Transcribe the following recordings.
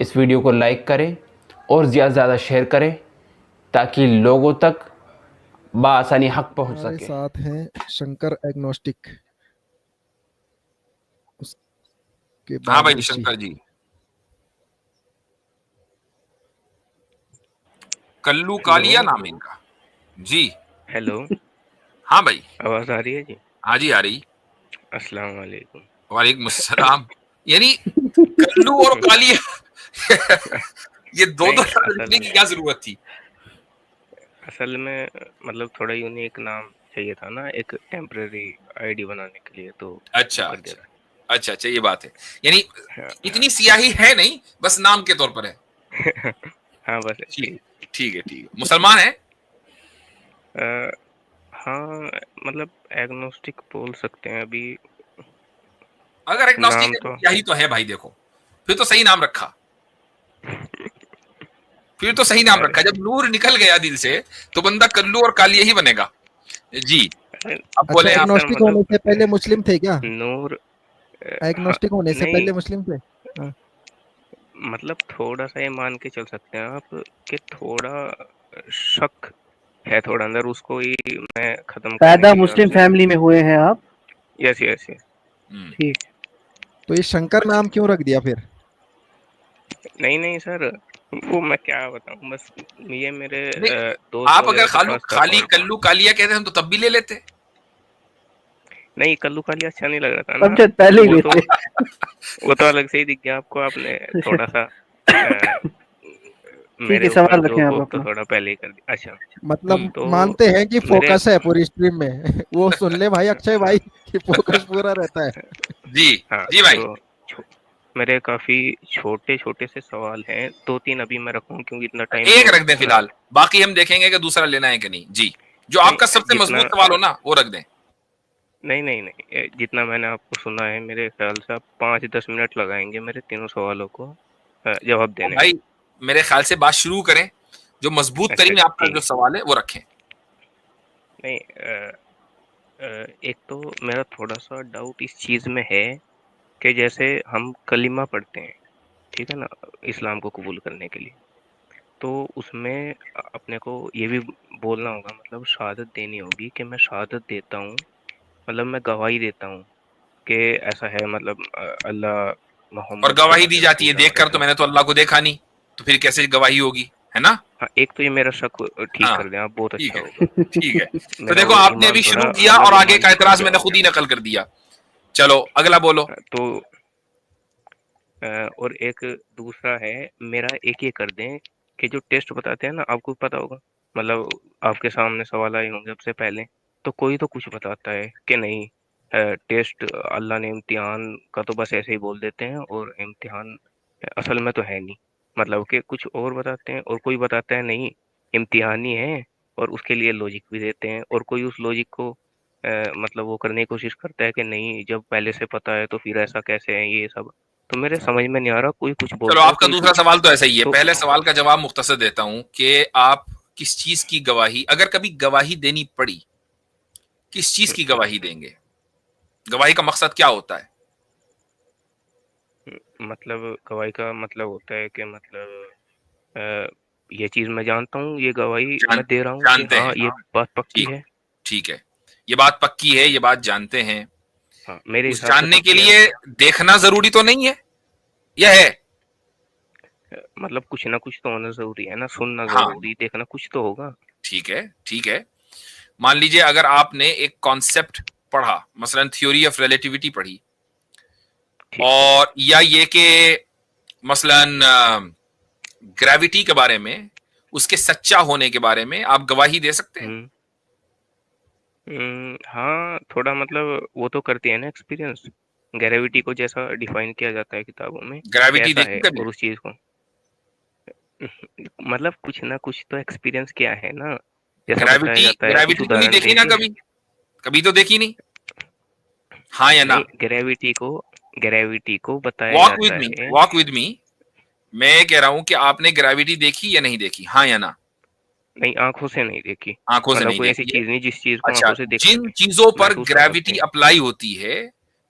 इस वीडियो को लाइक करें और ज़्यादा से ज़्यादा शेयर करें ताकि लोगों तक बआसानी हक पहुंच हमारे सके। साथ हैं शंकर एग्नोस्टिक, उसके हाँ बाद भाई ऋषि। शंकर जी, कल्लू कालिया नाम है इनका जी। हेलो। हाँ भाई, आवाज आ रही है जी? हाँ जी आ रही। अस्सलाम वालेकुम। वालेकुम अस्सलाम। यानी कल्लू और कालिया ये दो दो नहीं, नाम लिखने की क्या जरूरत थी? असल में मतलब थोड़ा यूनिक नाम चाहिए था ना, एक टेम्पररी आईडी बनाने के लिए, तो अच्छा कर दिया अच्छा था। अच्छा अच्छा, ये बात है। यानी हाँ इतनी सियाही है नहीं, बस नाम के तौर पर है। हाँ। हाँ बस ऐसे ठीक ही। ठीक है ठीक है। मुसलमान है? अ, हाँ मतलब एग्नोस्टिक बोल सकते हैं अभी। अगर एग्नोस्टिक नाम है तो तो सियाही तो है भाई। देखो, फिर तो सही नाम रखा, फिर तो सही नाम अरे रखा। जब नूर निकल गया दिल से तो बंदा कल्लू और कालिया ही बनेगा जी। अरे, अब अच्छा, बोले आप। सर एग्नोस्टिक होने मतलब से पहले मुस्लिम थे क्या? नूर। हाँ, एग्नोस्टिक होने से नहीं पहले मुस्लिम थे? हाँ। मतलब थोड़ा सा ये मान के चल सकते हैं आप कि थोड़ा शक है थोड़ा अंदर, उसको ही मैं खत्म करने पैदा के हिसाब मुस्लिम से। फैमिली में हुए हैं आप? Yes yes yes. हम्म, ठीक। तो ये शंकर नाम क्यों रख दिया फिर? नहीं नहीं सर, वो मैं क्या बताऊं, बस ये मेरे नहीं, दोस्त आप अगर वगैरह के खालू पास था खाली सवाल था। कल्लू कालिया कहते हम तो तब भी ले लेते। नहीं, कल्लू खाली अच्छा नहीं लग रहा था हम ना। शायद पहले ही वो तो लेते। वो तो अलग से ही दिख गया आपको, आपने थोड़ा सा अ, ठीक मेरे है, ऊपर सवाल रखें जोक आप वोक तो अपना। थोड़ा पहले ही कर दिया। अच्छा, मतलब तो मानते हैं कि मेरे फोकस है पूरी स्ट्रीम में वो सुन ले भाई अक्षय हाँ भाई कि फोकस पूरा रहता है। जी हाँ, जी भाई। तो मेरे काफी छोटे छोटे से सवाल हैं, दो तीन अभी मैं रखूं क्योंकि इतना टाइम एक तो रख दें फिलहाल, बाकी हम देखेंगे कि दूसरा लेना है कि नहीं जी। जो आपका नहीं सबसे जितना। मजबूत सवाल हो ना वो रख दें। नहीं नहीं नहीं, जितना मैंने आपको सुना है मेरे ख्याल से आप 5-10 मिनट लगाएंगे मेरे तीनों सवालों को जवाब तो देने में। भाई मेरे ख्याल से बात शुरू करें, जो मजबूत अच्छा तरीन अच्छा, आपका ठीक जो है। सवाल है वो रखें। नहीं, एक तो मेरा थोड़ा सा डाउट इस चीज़ में है कि जैसे हम कलिमा पढ़ते हैं, ठीक है ना, इस्लाम को कबूल करने के लिए, तो उसमें अपने को ये भी बोलना होगा, मतलब शहादत देनी होगी कि मैं शहादत देता हूँ, मतलब मैं गवाही देता हूँ कि ऐसा है, मतलब अल्लाह और मोहम्मद गवाही अल्लाह दी के जाती है रसूल है देखकर, तो वगैरह। मैंने तो अल्लाह को देखा नहीं, तो फिर कैसे गवाही होगी, है ना? हाँ, एक तो ये मेरा शक ठीक हाँ कर दें आप, बहुत ठीक अच्छा है होगा। ठीक है। तो मेरा देखो वो आपने ईमान अभी थोड़ा, शुरू किया और मतलब आगे ईमान का की एतराज खुशियाँ मैंने हो खुद गया। ही नकल कर दिया। चलो अगला बोलो। तो और एक दूसरा है मेरा, एक ये कर दें कि जो टेस्ट बताते हैं ना, आपको पता होगा, मतलब आपके सामने सवाल आए होंगे सबसे पहले, तो कोई तो कुछ बताता है कि नहीं, टेस्ट अल्लाह ने इम्तिहान का तो बस ऐसे ही बोल देते हैं, और इम्तिहान असल में तो है नहीं, मतलब कि कुछ और बताते हैं, और कोई बताता है नहीं, इम्तिहान ही है, और उसके लिए लॉजिक भी देते हैं, और कोई उस लॉजिक को मतलब वो करने की कोशिश करता है कि नहीं, जब पहले से पता है तो फिर ऐसा कैसे है, ये सब तो मेरे समझ में नहीं आ रहा, कोई कुछ चलो बोलता है आपका कोई दूसरा कुछ। सवाल तो ऐसा ही है। तो पहले सवाल का जवाब मुख्तसर देता हूं कि आप किस चीज की गवाही, अगर कभी गवाही देनी पड़ी, किस चीज की गवाही देंगे? गवाही का मकसद क्या होता है? मतलब गवाही का मतलब होता है कि मतलब अ, ये चीज मैं जानता हूँ, ये गवाही जान मैं दे रहा हूँ कि जानते हाँ हैं। ये बात पक्की ठीक है। ठीक है, ये बात पक्की है, ये बात जानते हैं। हाँ, मेरे उस हिसाब से जानने के पक्की है ना। लिए देखना जरूरी तो नहीं है, यह है। मतलब कुछ ना कुछ तो होना जरूरी है ना, सुनना हाँ जरूरी, देखना कुछ तो होगा। ठीक है ठीक है। मान लीजिए अगर आपने एक कॉन्सेप्ट पढ़ा, मसलन थ्योरी ऑफ रिलेटिविटी पढ़ी, ठीक है। और या ये कि मसलन ग्रेविटी के बारे में, उसके सच्चा होने के बारे में आप गवाही दे सकते हैं। हम्म। हाँ थोड़ा मतलब वो तो करती है ना एक्सपीरियंस, ग्रेविटी को जैसा डिफाइन किया जाता है किताबों में ग्रेविटी कैसा देखी है, कभी? और उस चीज को मतलब कुछ ना कुछ तो एक्सपीरियंस किया है ना, जैसा बताया ग्रेविटी जाता है, कुछ ग्रेविटी तो नहीं उदाहरण देखी ना देके। कभी? कभी तो देखी नहीं, हाँ या ना? नहीं, ग्रेविटी को बताया वॉक विद जाता मी, है। Walk with me. मैं कह रहा हूं कि आपने ग्रेविटी देखी या नहीं देखी, हाँ या ना? नहीं, आंखों से नहीं देखी, आंखों से मतलब नहीं कोई ऐसी देखी है। चीज नहीं जिस चीज को अच्छा, आंखों से देख जिन सके, चीजों पर महसूस कर सकते ग्रेविटी हैं। अप्लाई होती है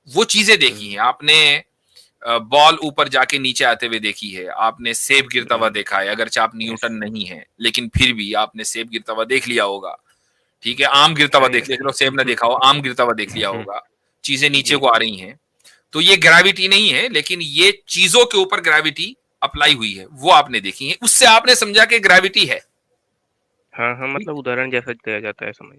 वो चीजें देखी हम्म, हैं आपने। बॉल ऊपर जाके नीचे आते हुए देखी है, आपने सेब गिरता हुआ देखा है, अगरचे आप न्यूटन नहीं है लेकिन फिर भी आपने सेब गिरता हुआ देख लिया होगा, ठीक है, आम गिरता हुआ देख लिया, चलो सेब ना देखा हो, आम गिरता हुआ देख लिया होगा, चीजें नीचे को आ रही हैं, तो ये ग्रेविटी नहीं है, लेकिन ये चीजों के ऊपर ग्रेविटी अप्लाई हुई है, वो आपने देखी है, उससे आपने समझा कि ग्रेविटी है। हाँ हाँ, मतलब उदाहरण जैसा दिया जाता है, समझ।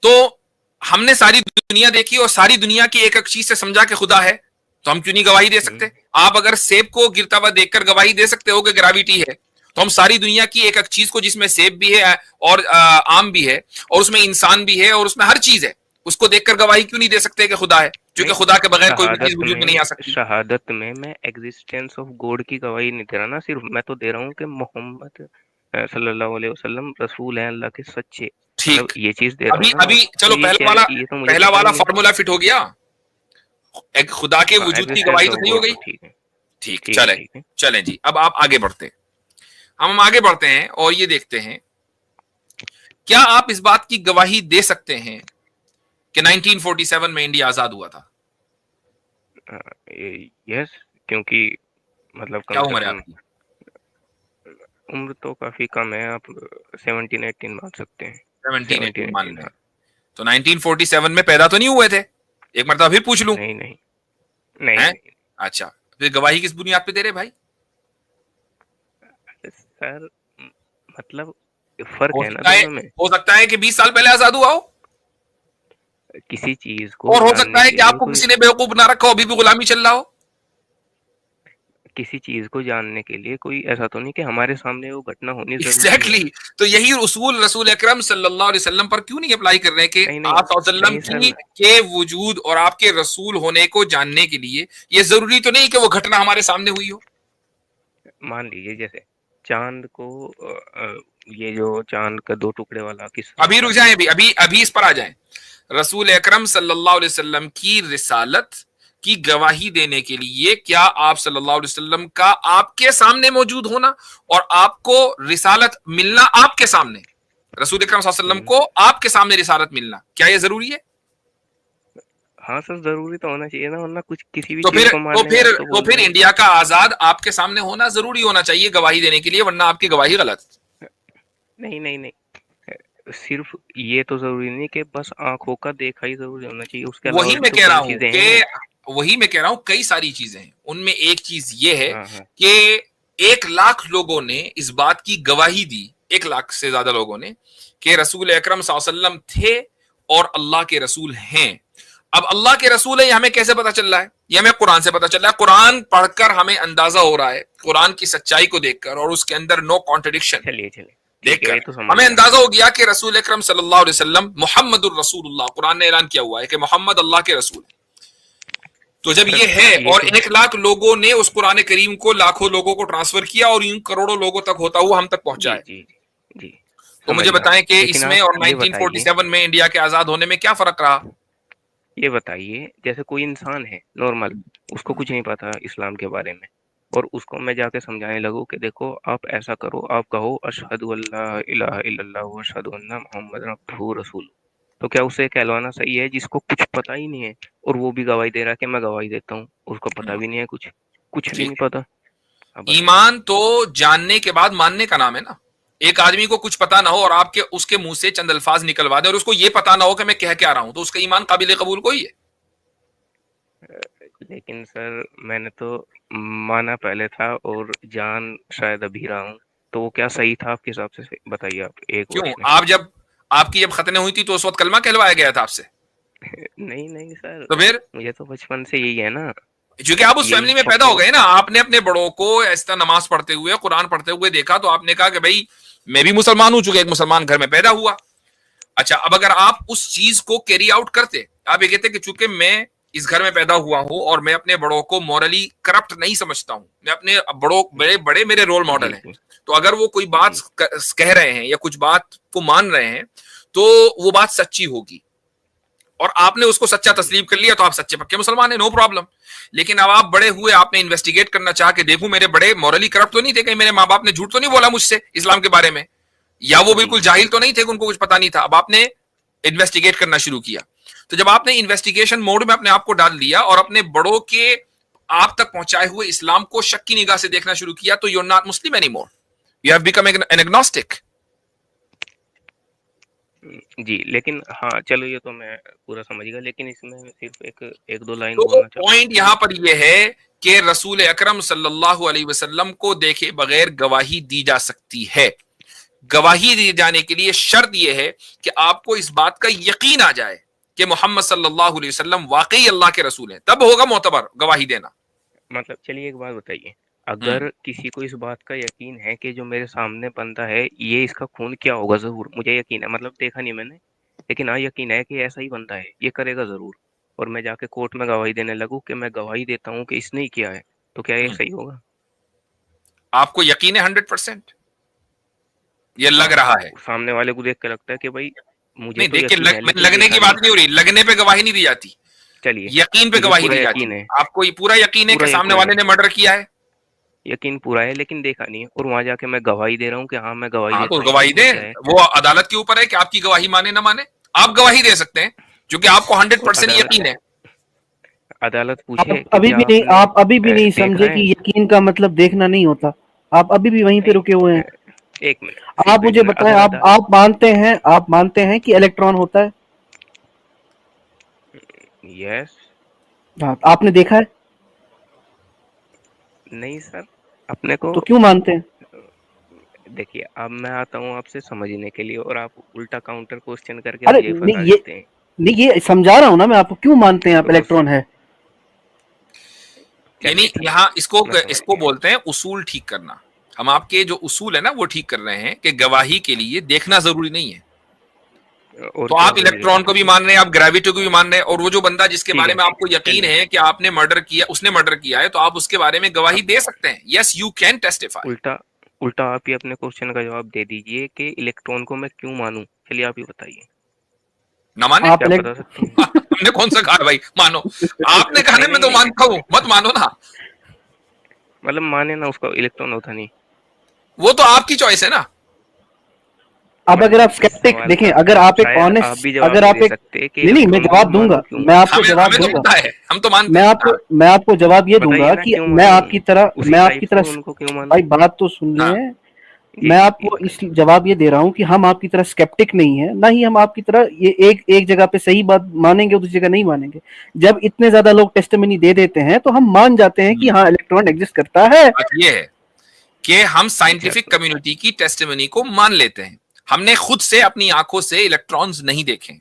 तो हमने सारी दुनिया देखी और सारी दुनिया की एक एक चीज से समझा कि खुदा है, तो हम क्यों नहीं गवाही दे सकते? आप अगर सेब को गिरता हुआ देखकर गवाही दे सकते हो कि ग्रेविटी है, तो हम सारी दुनिया की एक एक चीज को, जिसमें सेब भी है और आम भी है और उसमें इंसान भी है और उसमें हर चीज है, उसको देखकर गवाही क्यों नहीं दे सकते कि खुदा है? क्योंकि खुदा के बगैर कोई भी चीज वजूद में नहीं आ सकती। शहादत में मैं एग्जिस्टेंस ऑफ गॉड की गवाही नहीं दे रहा ना, सिर्फ मैं तो दे रहा हूँ कि मोहम्मद सल्लल्लाहु अलैहि वसल्लम रसूल हैं अल्लाह के सच्चे। ठीक, मतलब ये चीज दे रहा अभी हूँ ना। अभी चलो तो ये क्या है, ये तो मुझे पहला पता वाला ही नहीं। फॉर्मूला फिट हो गया, एक खुदा के वजूद की Existence गवाही तो of सही हो God गई। तो ठीक है। ठीक, ठीक है, चले ठीक है। चलें जी, अब आप आगे बढ़ते हैं, हम आगे बढ़ते हैं और ये देखते हैं, क्या आप इस बात की गवाही दे सकते हैं कि 1947 में इंडिया आजाद हुआ था? यस, क्योंकि मतलब क्या कम से उम्र है कम आपकी? उम्र तो काफी कम है, आप 17-18 मान सकते हैं। 17 मान लें, हाँ। तो 1947 में पैदा तो नहीं हुए थे? एक मरतबा फिर पूछ लूं, नहीं नहीं नहीं, हैं? नहीं। अच्छा, फिर गवाही किस बुनियाद पे दे रहे भाई? सर मतलब फर्क हो है ना सकता है, दोनों में। हो सकता है कि 20 साल पहले आजाद हुआ हो, किसी चीज को और हो जानने सकता है के कि लिए आपको कोई, किसी ने बेवकूफ बना रखा हो, अभी भी गुलामी चल रहा हो। किसी चीज को जानने के लिए कोई ऐसा तो नहीं कि हमारे सामने वो घटना होनी जरूरी है। एग्जैक्टली, तो यही उसूल रसूल अकरम सल्लल्लाहु अलैहि वसल्लम पर क्यों नहीं अप्लाई कर रहे हैं कि नहीं नहीं आप सल्लल्लाहु अलैहि नहीं वसल्लम सर, के वजूद और आपके रसूल होने को जानने के लिए ये जरूरी तो नहीं कि वो घटना हमारे सामने हुई हो। मान लीजिए जैसे चांद को ये जो चांद का 2 टुकड़े वाला किस्सा अभी रुक होता है। जाएं, अभी अभी अभी इस पर आ जाएं। रसूल अकरम सल्लल्लाहु अलैहि वसल्लम की रिसालत की गवाही देने के लिए क्या आप सल्लल्लाहु अलैहि वसल्लम का आपके सामने मौजूद होना और आपको रिसालत मिलना आपके सामने, रसूल अकरम सल्लल्लाहु अलैहि वसल्लम को आपके सामने रिसालत मिलना, क्या ये जरूरी है? हाँ सर, जरूरी तो होना चाहिए ना, वरना कुछ किसी भी तो चीज फिर को तो मानने फिर में तो तो बोल फिर रहे हैं। इंडिया का आजाद आपके सामने होना जरूरी होना चाहिए गवाही देने के लिए, वरना आपकी गवाही गलत। नहीं नहीं नहीं, सिर्फ ये तो जरूरी नहीं कि बस आंखों का देखा ही जरूरी होना चाहिए, उसके अलावा वही भी मैं तो कह रहा कई हूं चीजें हैं। कि वही मैं कह रहा हूं कई सारी चीजें हैं, उनमें एक चीज ये है हाँ हाँ, कि 1 लाख लोगों ने इस बात की गवाही दी, 1 लाख से ज्यादा लोगों ने, कि रसूल अकरम सल्लल्लाहु अलैहि वसल्लम थे और अल्लाह के रसूल हैं। अब अल्लाह के रसूल है ये हमें कैसे पता चल रहा है? ये हमें कुरान से पता चल रहा है, कुरान पढ़कर हमें अंदाजा हो रहा है, कुरान की सच्चाई को देखकर और उसके अंदर नो कॉन्ट्रडिक्शन चलिए चलिए, ठीक है, देखकर ये तो समझ हमें गया। अंदाजा हो गया कि रसूल अकरम सल्लल्लाहु अलैहि वसल्लम मुहम्मदुर रसूलुल्लाह, कुरान ने ऐलान किया हुआ है कि मोहम्मद अल्लाह के रसूल है। तो जब ये है ये और तो 1 लाख लोगों ने उस कुरान करीम को लाखों लोगों को ट्रांसफर किया और यूं करोड़ों लोगों तक होता हुआ हम तक पहुंचा जी है, जी जी, तो समझ मुझे गया। बताएं कि लेकिन इसमें आप और ये बताइए, 1947 में इंडिया के आजाद होने में क्या फर्क रहा? ये बताइए जैसे कोई इंसान है नॉर्मल, उसको कुछ नहीं पता इस्लाम के बारे में, और उसको मैं जाके समझाने लगूं कि देखो आप ऐसा करो, आप कहो अशहदु अल्ला इलाहा इल्लल्लाह व अशहदु अन्ना मुहम्मदन अब्दुहु रसूल, तो क्या उसे कहलवाना सही है जिसको कुछ पता ही नहीं है और वो भी गवाही दे रहा है कि मैं गवाही देता हूँ, उसको पता भी नहीं है, कुछ कुछ भी नहीं ठीक है, पता। अब बताइए। ईमान तो जानने के बाद मानने का नाम है ना। एक आदमी को कुछ पता ना हो और आपके उसके मुंह से चंद अल्फाज निकलवा दे और उसको ये पता ना हो कि मैं कह क्या रहा हूं, तो उसका ईमान काबिल कबूल कोई है? लेकिन सर मैंने तो माना पहले था और जान शायद अभी रहा हूँ, तो वो क्या सही था आपके हिसाब से? बताइए आप एक क्यों, वर्ड में। आप जब आपकी जब खतने हुई थी तो उस वक्त कलमा कहलवाया गया था आपसे? नहीं नहीं सर, तो फिर मुझे तो बचपन से यही है ना, क्योंकि आप उस यही फैमिली में छप पैदा हो गए ना, आपने अपने बड़ों को ऐसा नमाज पढ़ते हुए कुरान पढ़ते हुए देखा, तो आपने कहा कि भाई मैं भी मुसलमान हूं, चूंकि एक मुसलमान घर में पैदा हुआ। अच्छा, अब अगर आप उस चीज को कैरी आउट करते, आप ये कहते कि चूंकि मैं इस घर में पैदा हुआ हूं और मैं अपने बड़ों को मॉरली करप्ट नहीं समझता हूं, मैं अपने बड़ों बड़े बड़े मेरे रोल मॉडल हैं, तो अगर वो कोई बात कह रहे हैं या कुछ बात को मान रहे हैं तो वो बात सच्ची होगी और आपने उसको सच्चा तस्लीम कर लिया, तो आप सच्चे पक्के मुसलमान हैं, नो प्रॉब्लम। लेकिन अब आप बड़े हुए, आपने इन्वेस्टिगेट करना चाह के देखूं मेरे बड़े मॉरली करप्ट तो नहीं थे, कहीं मेरे माँ बाप ने झूठ तो नहीं बोला मुझसे इस्लाम के बारे में, या वो बिल्कुल जाहिल तो नहीं थे कि उनको कुछ पता नहीं था। अब आपने इन्वेस्टिगेट करना शुरू किया, तो जब आपने इन्वेस्टिगेशन मोड में अपने आप को डाल दिया और अपने बड़ों के आप तक पहुंचाए हुए इस्लाम को शक की निगाह से देखना शुरू किया, तो you are not Muslim any more, you have become an agnostic. जी, लेकिन हाँ चलो ये तो मैं पूरा समझ गया, लेकिन इसमें सिर्फ एक दो लाइन तो बोलना चाहता हूँ पॉइंट यहां पर यह है कि रसूल अकरम सल्लल्लाहु अलैहि वसल्लम को देखे बगैर गवाही दी जा सकती है। गवाही दिए जाने के लिए शर्त यह है कि आपको इस बात का यकीन आ जाए कि मोहम्मद सल्लल्लाहु अलैहि वसल्लम वाकई अल्लाह के रसूल हैं, तब होगा मोतबर गवाही देना। मतलब चलिए एक बात बताइए, अगर किसी को इस बात का यकीन है कि जो मेरे सामने बंदा है ये इसका खून क्या होगा, जरूर मुझे यकीन है, मतलब देखा नहीं मैंने, लेकिन हाँ यकीन है कि ऐसा ही बंदा है, ये करेगा जरूर, और मैं जाके कोर्ट में गवाही देने लगूं कि मैं गवाही देता हूँ कि इसने ही किया है, तो क्या ये सही होगा? आपको यकीन है 100%? ये लग रहा है? सामने वाले को देख के लगता है कि भाई मुझे नहीं, तो देख के यकीन है, लेकिन लगने की देखा बात नहीं। नहीं हो रही, लगने पे गवाही नहीं दी जाती, चलिए यकीन पे मुझे गवाही पूरा दी जाती यकीन है। है, आपको ये पूरा यकीन है कि पूरा सामने यकीन वाले है, ने मर्डर किया है? यकीन पूरा है, लेकिन देखा नहीं है, और वहां जाके मैं गवाही दे रहा हूँ कि हाँ मैं गवाही हाँ, देता तो हूँ, गवाही तो दें, क्या है? वो अदालत के ऊपर है कि आपकी गवाही माने ना माने। आप गवाही दे सकते हैं क्योंकि आपको और 100% यकीन है। अदालत पूछे आप कि अभी क्या भी नहीं, आपने आप अभी भी नहीं देखा समझे है? कि यकीन का मतलब देखना नहीं होता। आप अभी भी वहीं पे नहीं, रुके हुए हैं। एक मिनट आप मुझे मिनट, बताएं, अगर आप मानते हैं कि इलेक्ट्रॉन होता है? यस। हाँ, आपने देखा है? नहीं सर, अपने को तो क्यों मानते हैं? देखिए, अब मैं आता हूँ आपसे समझने के लिए, और आप उल्टा काउंटर क्वेश्चन करके अरे मुझे फंसा नहीं, देते हैं। ये समझा रहा हूँ ना मैं आपको, क्यों मानते हैं आप तो इलेक्ट्रॉन है? यानी चलिए ठीक यहाँ है, इसको मैं समझ इसको गया। बोलते हैं उसूल ठीक करना। हम आपके जो उसूल है ना वो ठीक कर रहे हैं कि गवाही के लिए देखना जरूरी नहीं है। और तो क्या आप जरूरी है इलेक्ट्रॉन फिर? को भी मान रहे हैं, आप ग्रेविटी को भी मान रहे हैं, और वो जो बंदा जिसके ठीक बारे है, में आपको यकीन चलिए, है कि आपने मर्डर किया, उसने मर्डर किया है, तो आप उसके बारे में गवाही अब दे सकते हैं। Yes, you can testify. उल्टा उल्टा आप ही अपने क्वेश्चन का जवाब दे दीजिए कि इलेक्ट्रॉन को मैं क्यों मानूं। चलिए आप ही बताइए, ना माने? आप क्या बता सकते हैं? हमने कौन सा कहा भाई मानो? आपने कहा नहीं ना मैं नहीं तो नहीं, मानता हूं, मत मानो ना। मतलब माने ना, उसका इलेक्ट्रॉन होता नहीं। वो तो आपकी चॉइस है ना। अब अगर आप मतलब स्केप्टिक सवाल देखें, का अगर आप एक शायद आप ऑनेस्ट, भी जवाब अगर नहीं आप दे एक, सकते कि नहीं मैं इलेक्ट्रॉन को जवाब दूंगा, मानूं क्यों। मैं आपको हमें जवाब हमें तो दूंगा। पता है, हम तो मानते हैं। हाँ, मैं आपको जवाब ये बताइए दूंगा ना कि क्यों मानूं, उसी मैं टाइप आपकी से तरह, उनको क्यों मानूं। भाई बात तो सुन हाँ, लें। जी मैं जी आपको इस बताइए। जवाब ये दे रहा हूँ कि हम आपकी तरह स्केप्टिक नहीं है, ना ही हम आपकी तरह ये एक जगह पे सही बात मानेंगे और दूसरी जगह नहीं मानेंगे। जब इतने ज्यादा लोग टेस्टिमनी दे देते हैं तो हम मान जाते हैं कि हाँ इलेक्ट्रॉन एग्जिस्ट करता है। बात ये है कि हम अच्छा साइंटिफिक तो कम्युनिटी की टेस्टिमनी को मान लेते हैं। हमने खुद से अपनी आंखों से इलेक्ट्रॉन्स नहीं देखे।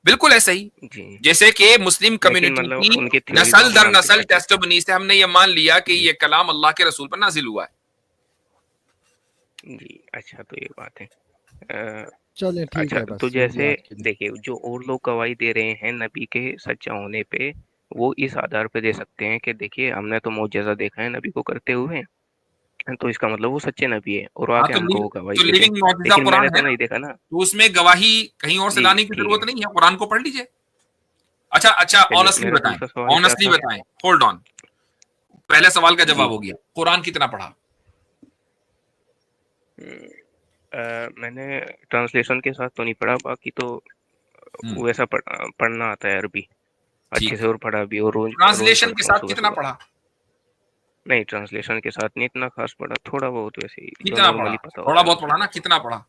बिल्कुल ऐसा ही जी, जैसे कि मुस्लिम लेकिन कम्युनिटी मतलब की उनकी थ्योरी को नस्ल हम दर मानते नस्ल कैसे हैं? टेस्टिमनी से हमने ये मान लिया कि जी ये कलाम अल्लाह के रसूल पर नाजिल हुआ है। जी, अच्छा तो ये बात है। अ, चलें ठीक अच्छा है, तो बस यही जैसे आज के लिए। देखिए, जो और लोग गवाही दे रहे हैं नबी के सच्चा होने पे, वो इस आधार पे दे सकते हैं कि देखिए हमने तो मौजज़ा देखा है नबी को करते हुए, तो इसका मतलब वो सच्चे नबी है, और हाँ, आके हमको वो गवाही तो दे दें। लिविंग मौजूदा लेकिन मैंने कुरान तो है ना, नहीं देखा ना। तो उसमें गवाही कहीं और से जी लाने की ठीक जरूरत है, नहीं है, कुरान को पढ़ लीजिए। अच्छा अच्छा, चलिए ऑनेस्टली मेरा बताएं, दूसरा सवाल क्या ऑनेस्टली था? बताएं, होल्ड ऑन। पहले सवाल का जी जवाब हो गया, कुरान कितना पढ़ा? मैंने ट्रांसलेशन के साथ तो नहीं पढ़ा, बाकी तो वैसा पढ़ना आता है अरबी अच्छे ठीक से, है। और पढ़ा भी, और रोज रोज ट्रांसलेशन के पढ़ता हूँ साथ सुबह कितना सुबह। पढ़ा? नहीं, ट्रांसलेशन के साथ नहीं इतना खास पढ़ा, थोड़ा बहुत वैसे ही जो कितना पढ़ा? नॉर्मली पता थोड़ा होता है बहुत मुझे। पढ़ा ना, कितना पढ़ा?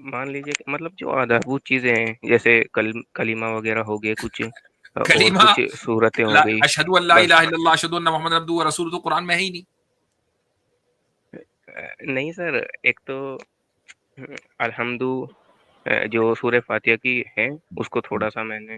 मान लीजिए कि मतलब जो आधारभूत चीजें हैं, जैसे कलीमा वगैरह हो गए कुछ, और कलीमा, कुछ सूरतें हो गई, अशहदु अल्ला बस। इलाहा इल्लल्लाह अशहदु अन्ना मुहम्मद अब्दुहु व रसूलुहु तो कुरान में है ही नहीं। नहीं सर, एक तो अल्हम्दु, जो सूरह फातिहा की है, उसको थोड़ा सा मैंने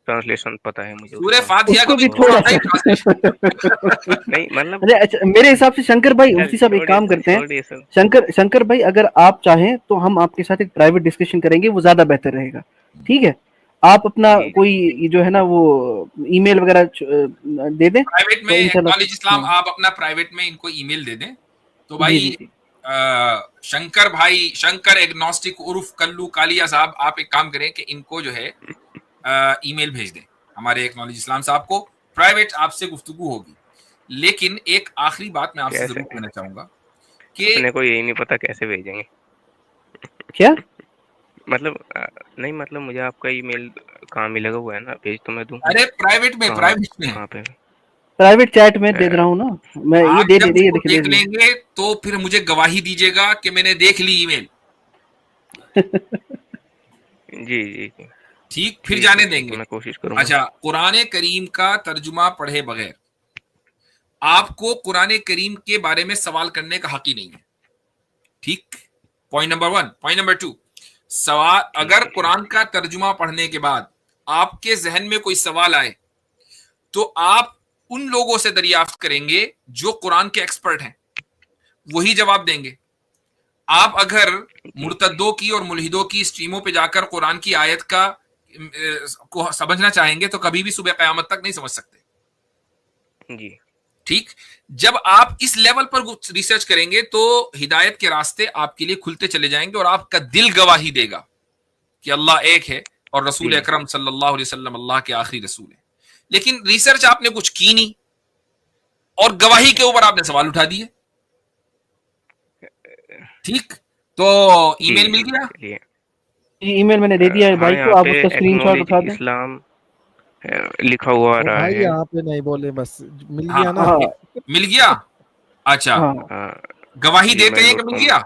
ट्रांसलेशन पता है मुझे सूरह उसका। फातिहा को उसको भी भी थोड़ा थोड़ा सा ही सा। ट्रांसलेशन। नहीं मतलब, अरे अच्छा, मेरे हिसाब से शंकर भाई, चल मुफ्ती साहब एक छोड़िए काम करते हैं। छोड़िए सर। शंकर भाई, अगर आप चाहें तो हम आपके साथ एक प्राइवेट डिस्कशन करेंगे, वो ज्यादा बेहतर रहेगा। ठीक है? आप अपना जी कोई ये जो है ना वो ईमेल वगैरह दे दें प्राइवेट में तो इंशाल्लाह। एक्नॉलेज इस्लाम, हाँ, आप अपना प्राइवेट में इनको ईमेल दे दें तो जी भाई। जी जी। शंकर भाई, शंकर एग्नोस्टिक उर्फ कल्लू कालिया साहब, आप एक काम करें कि इनको जो है ईमेल भेज दें हमारे एक्नॉलेज इस्लाम साहब को। प्राइवेट आपसे गुफ्तगू होगी। लेकिन एक आखिरी बात मैं आपसे कैसे? जरूर कहना चाहूंगा कि अपने को यही नहीं पता कैसे भेजेंगे। क्या? मतलब नहीं, मतलब मुझे आपका ईमेल कहाँ मिलेगा वो है ना, भेज तो मैं दूंगा। अरे प्राइवेट में, कहाँ प्राइवेट में कहाँ पे? प्राइवेट चैट में दे रहा हूँ ना मैं, ये आप दे जब दे ये वो देखिए देख लेंगे तो फिर मुझे गवाही दीजिएगा कि मैंने देख ली ईमेल। जी जी जी, ठीक, फिर ठीक जाने है, ठीक है, देंगे। मैं कोशिश करूंगा। अच्छा, कुरान करीम का तर्जुमा पढ़े बगैर आपको कुरान करीम के बारे में सवाल करने का हक ही नहीं है। ठीक, पॉइंट नंबर 1। पॉइंट नंबर 2, सवाल, अगर कुरान का तर्जुमा पढ़ने के बाद आपके जहन में कोई सवाल आए तो आप उन लोगों से दरियाफ्त करेंगे जो कुरान के एक्सपर्ट हैं, वही जवाब देंगे। आप अगर मुर्तद्दों की और मुल्हिदों की स्ट्रीमों पे जाकर कुरान की आयत का को समझना चाहेंगे तो कभी भी सुबह कयामत तक नहीं समझ सकते। जी ठीक, जब आप इस लेवल पर रिसर्च करेंगे तो हिदायत के रास्ते आपके लिए खुलते चले जाएंगे और आपका दिल गवाही देगा कि अल्लाह एक है और रसूल अकरम सल्लल्लाहु अलैहि वसल्लम अल्लाह के आखिरी रसूल है। लेकिन रिसर्च आपने कुछ की नहीं और गवाही के ऊपर आपने सवाल उठा दिए। ठीक, तो ईमेल मिल गया? चलिए, ईमेल मैंने दे दिया है भाई हाँ, को, यहाँ आप पे उसका स्क्रीनशॉट उठा दें। इस्लाम लिखा हुआ आ वो रहा भाई है। यहाँ पे नहीं बोले, बस मिल हाँ, गया ना। हाँ मिल गया। अच्छा, हाँ गवाही देते हैं कि मिल गया?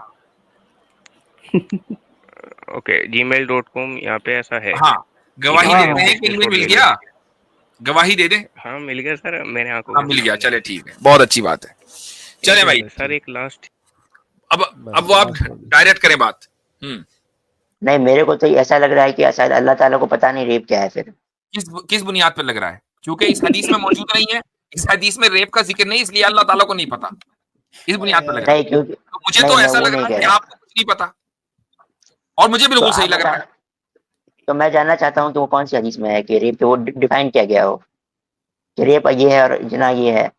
ओके, gmail.com यहाँ पे ऐसा है। हाँ, गवाही हाँ, देते हैं कि ईमेल मिल गया? गवाही दे दें। हाँ मिल गया सर, मेरे आंखों हाँ, मिल गया, चले ठीक है, बहुत अच्छी बात है। चले भाई, सर एक लास्ट, अब वो आप डायरेक्ट करें बात। नहीं, मेरे को तो ऐसा लग रहा है कि शायद अल्लाह ताला को पता नहीं रेप क्या है फिर। किस बुनियाद पर लग रहा है? क्योंकि इस हदीस में मौजूद नहीं है, इस हदीस में रेप का जिक्र नहीं, इसलिए अल्लाह ताला को नहीं पता। इस बुनियाद पर लग रहा है। नहीं, क्योंकि तो मुझे नहीं, तो मैं ऐसा वो लग नहीं रहा कह है कि रहा। आपको कुछ नहीं पता, और मुझे बिल्कुल तो सही आप लग रहा है। तो मैं जानना चाहता हूँ कि वो कौन सी हदीस में है कि रेप वो डिफाइन किया गया हो कि रेप ये है और जिना ये है।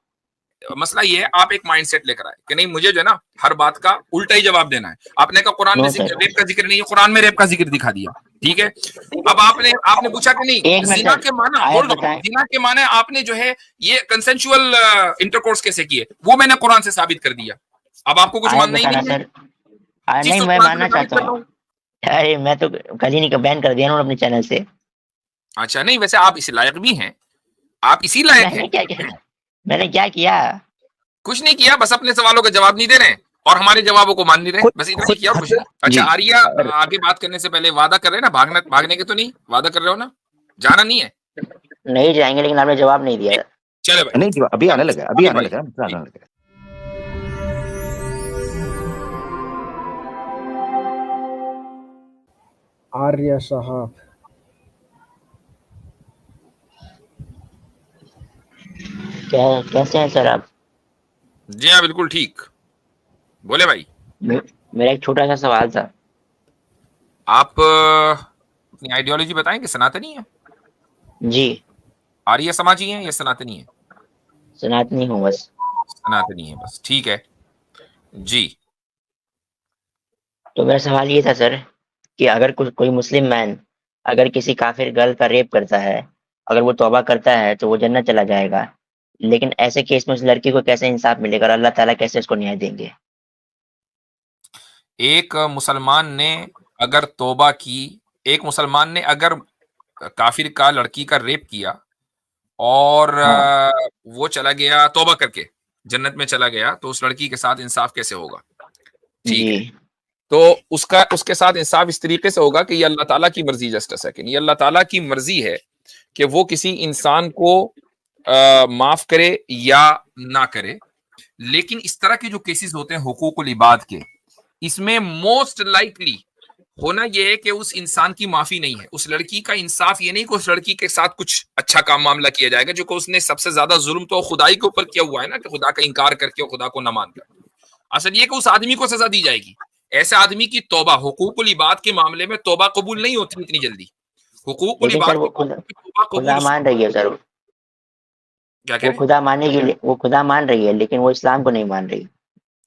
मसला ये है, आप एक माइंडसेट लेकर आए कि नहीं मुझे जो है ना हर बात का उल्टा ही जवाब देना है। आपने कहा कुरान में नो सर, रेप का जिक्र नहीं है, कुरान में रेप का जिक्र दिखा दिया, ठीक है। अब आपने पूछा कि नहीं एक मिनट जिना सर, के माना, आयत होल्ड ऑन, बताएं। जिना के माने आपने जो है ये कंसेंशुअल इंटरकोर्स कैसे किए, वो मैंने कुरान से साबित कर दिया। अब आपको कुछ आयत मानना ही बताना नहीं है? सर। चीज नहीं, तो मैं कुरान से मानना साबित चाहता कर रहा हूँ। हूं। अरे मैं तो कल ही नहीं बैन कर दिया ना अपने चैनल से। अच्छा, नहीं वैसे आप इस लायक भी हैं, आप इसी लायक मैंने हैं। क्या किया? मैंने क्या किया? कुछ नहीं किया, बस अपने सवालों का जवाब नहीं दे रहे हैं और हमारे जवाबों को मान नहीं रहे, बस इतना ही किया और कुछ नहीं। अच्छा आर्या, आगे बात करने से पहले वादा कर रहे हैं ना, भागने के तो नहीं वादा कर रहे हो ना, जाना नहीं है? नहीं जाएंगे, लेकिन आपने जवाब नहीं दिया। चले भाई, नहीं जी, अभी आने लगा, अभी आने लगा, अभी आने लगा। आर्य साहब, कैसे हैं सर आप? जी हाँ बिल्कुल ठीक, बोले भाई। मेरा एक छोटा सा सवाल था। आप अपनी आइडियोलॉजी बताएं कि सनातनी है, जी, आर्य समाजी है या सनातनी है? सनातनी हूँ बस। सनातनी है बस, ठीक है जी। तो मेरा सवाल ये था सर कि अगर कोई मुस्लिम मैन अगर किसी काफिर गर्ल का रेप करता है, अगर वो तौबा करता है तो वो जन्नत चला जाएगा, लेकिन ऐसे केस में उस लड़की को कैसे इंसाफ मिलेगा और अल्लाह ताला कैसे उसको न्याय देंगे? एक मुसलमान ने अगर तौबा की, एक मुसलमान ने अगर काफिर का लड़की का रेप किया और वो चला गया तौबा करके जन्नत में चला गया, तो उस लड़की के साथ इंसाफ कैसे होगा? ठीक है, जी, तो उसके साथ इंसाफ इस तरीके से होगा कि ये अल्लाह ताला की मर्जी, जस्ट अ सेकंड, ये अल्लाह ताला की मर्जी है कि वो किसी इंसान को माफ करे या ना करे। लेकिन इस तरह के जो केसेस होते हैं हुकूकुल इबाद के, इसमें मोस्ट लाइकली होना यह है कि उस इंसान की माफी नहीं है, उस लड़की का इंसाफ ये नहीं कि उस लड़की के साथ कुछ अच्छा काम मामला किया जाएगा, जो कि उसने सबसे ज्यादा जुल्म तो खुदाई के ऊपर किया हुआ है ना, कि खुदा का इनकार करके और खुदा को न मानकर। असल ये कि उस आदमी को सजा दी जाएगी। ऐसे आदमी की तौबा, हुकूकुल इबाद के मामले में तौबा कबूल नहीं होती इतनी जल्दी। हुकूकुल लेकिन इबाद सर वो के मामले में तौबा खुदा कबूल मान रही है सर। क्या कह वो रहे हैं? खुदा मानेगी, वो खुदा मान रही है, लेकिन वो इस्लाम को नहीं मान रही।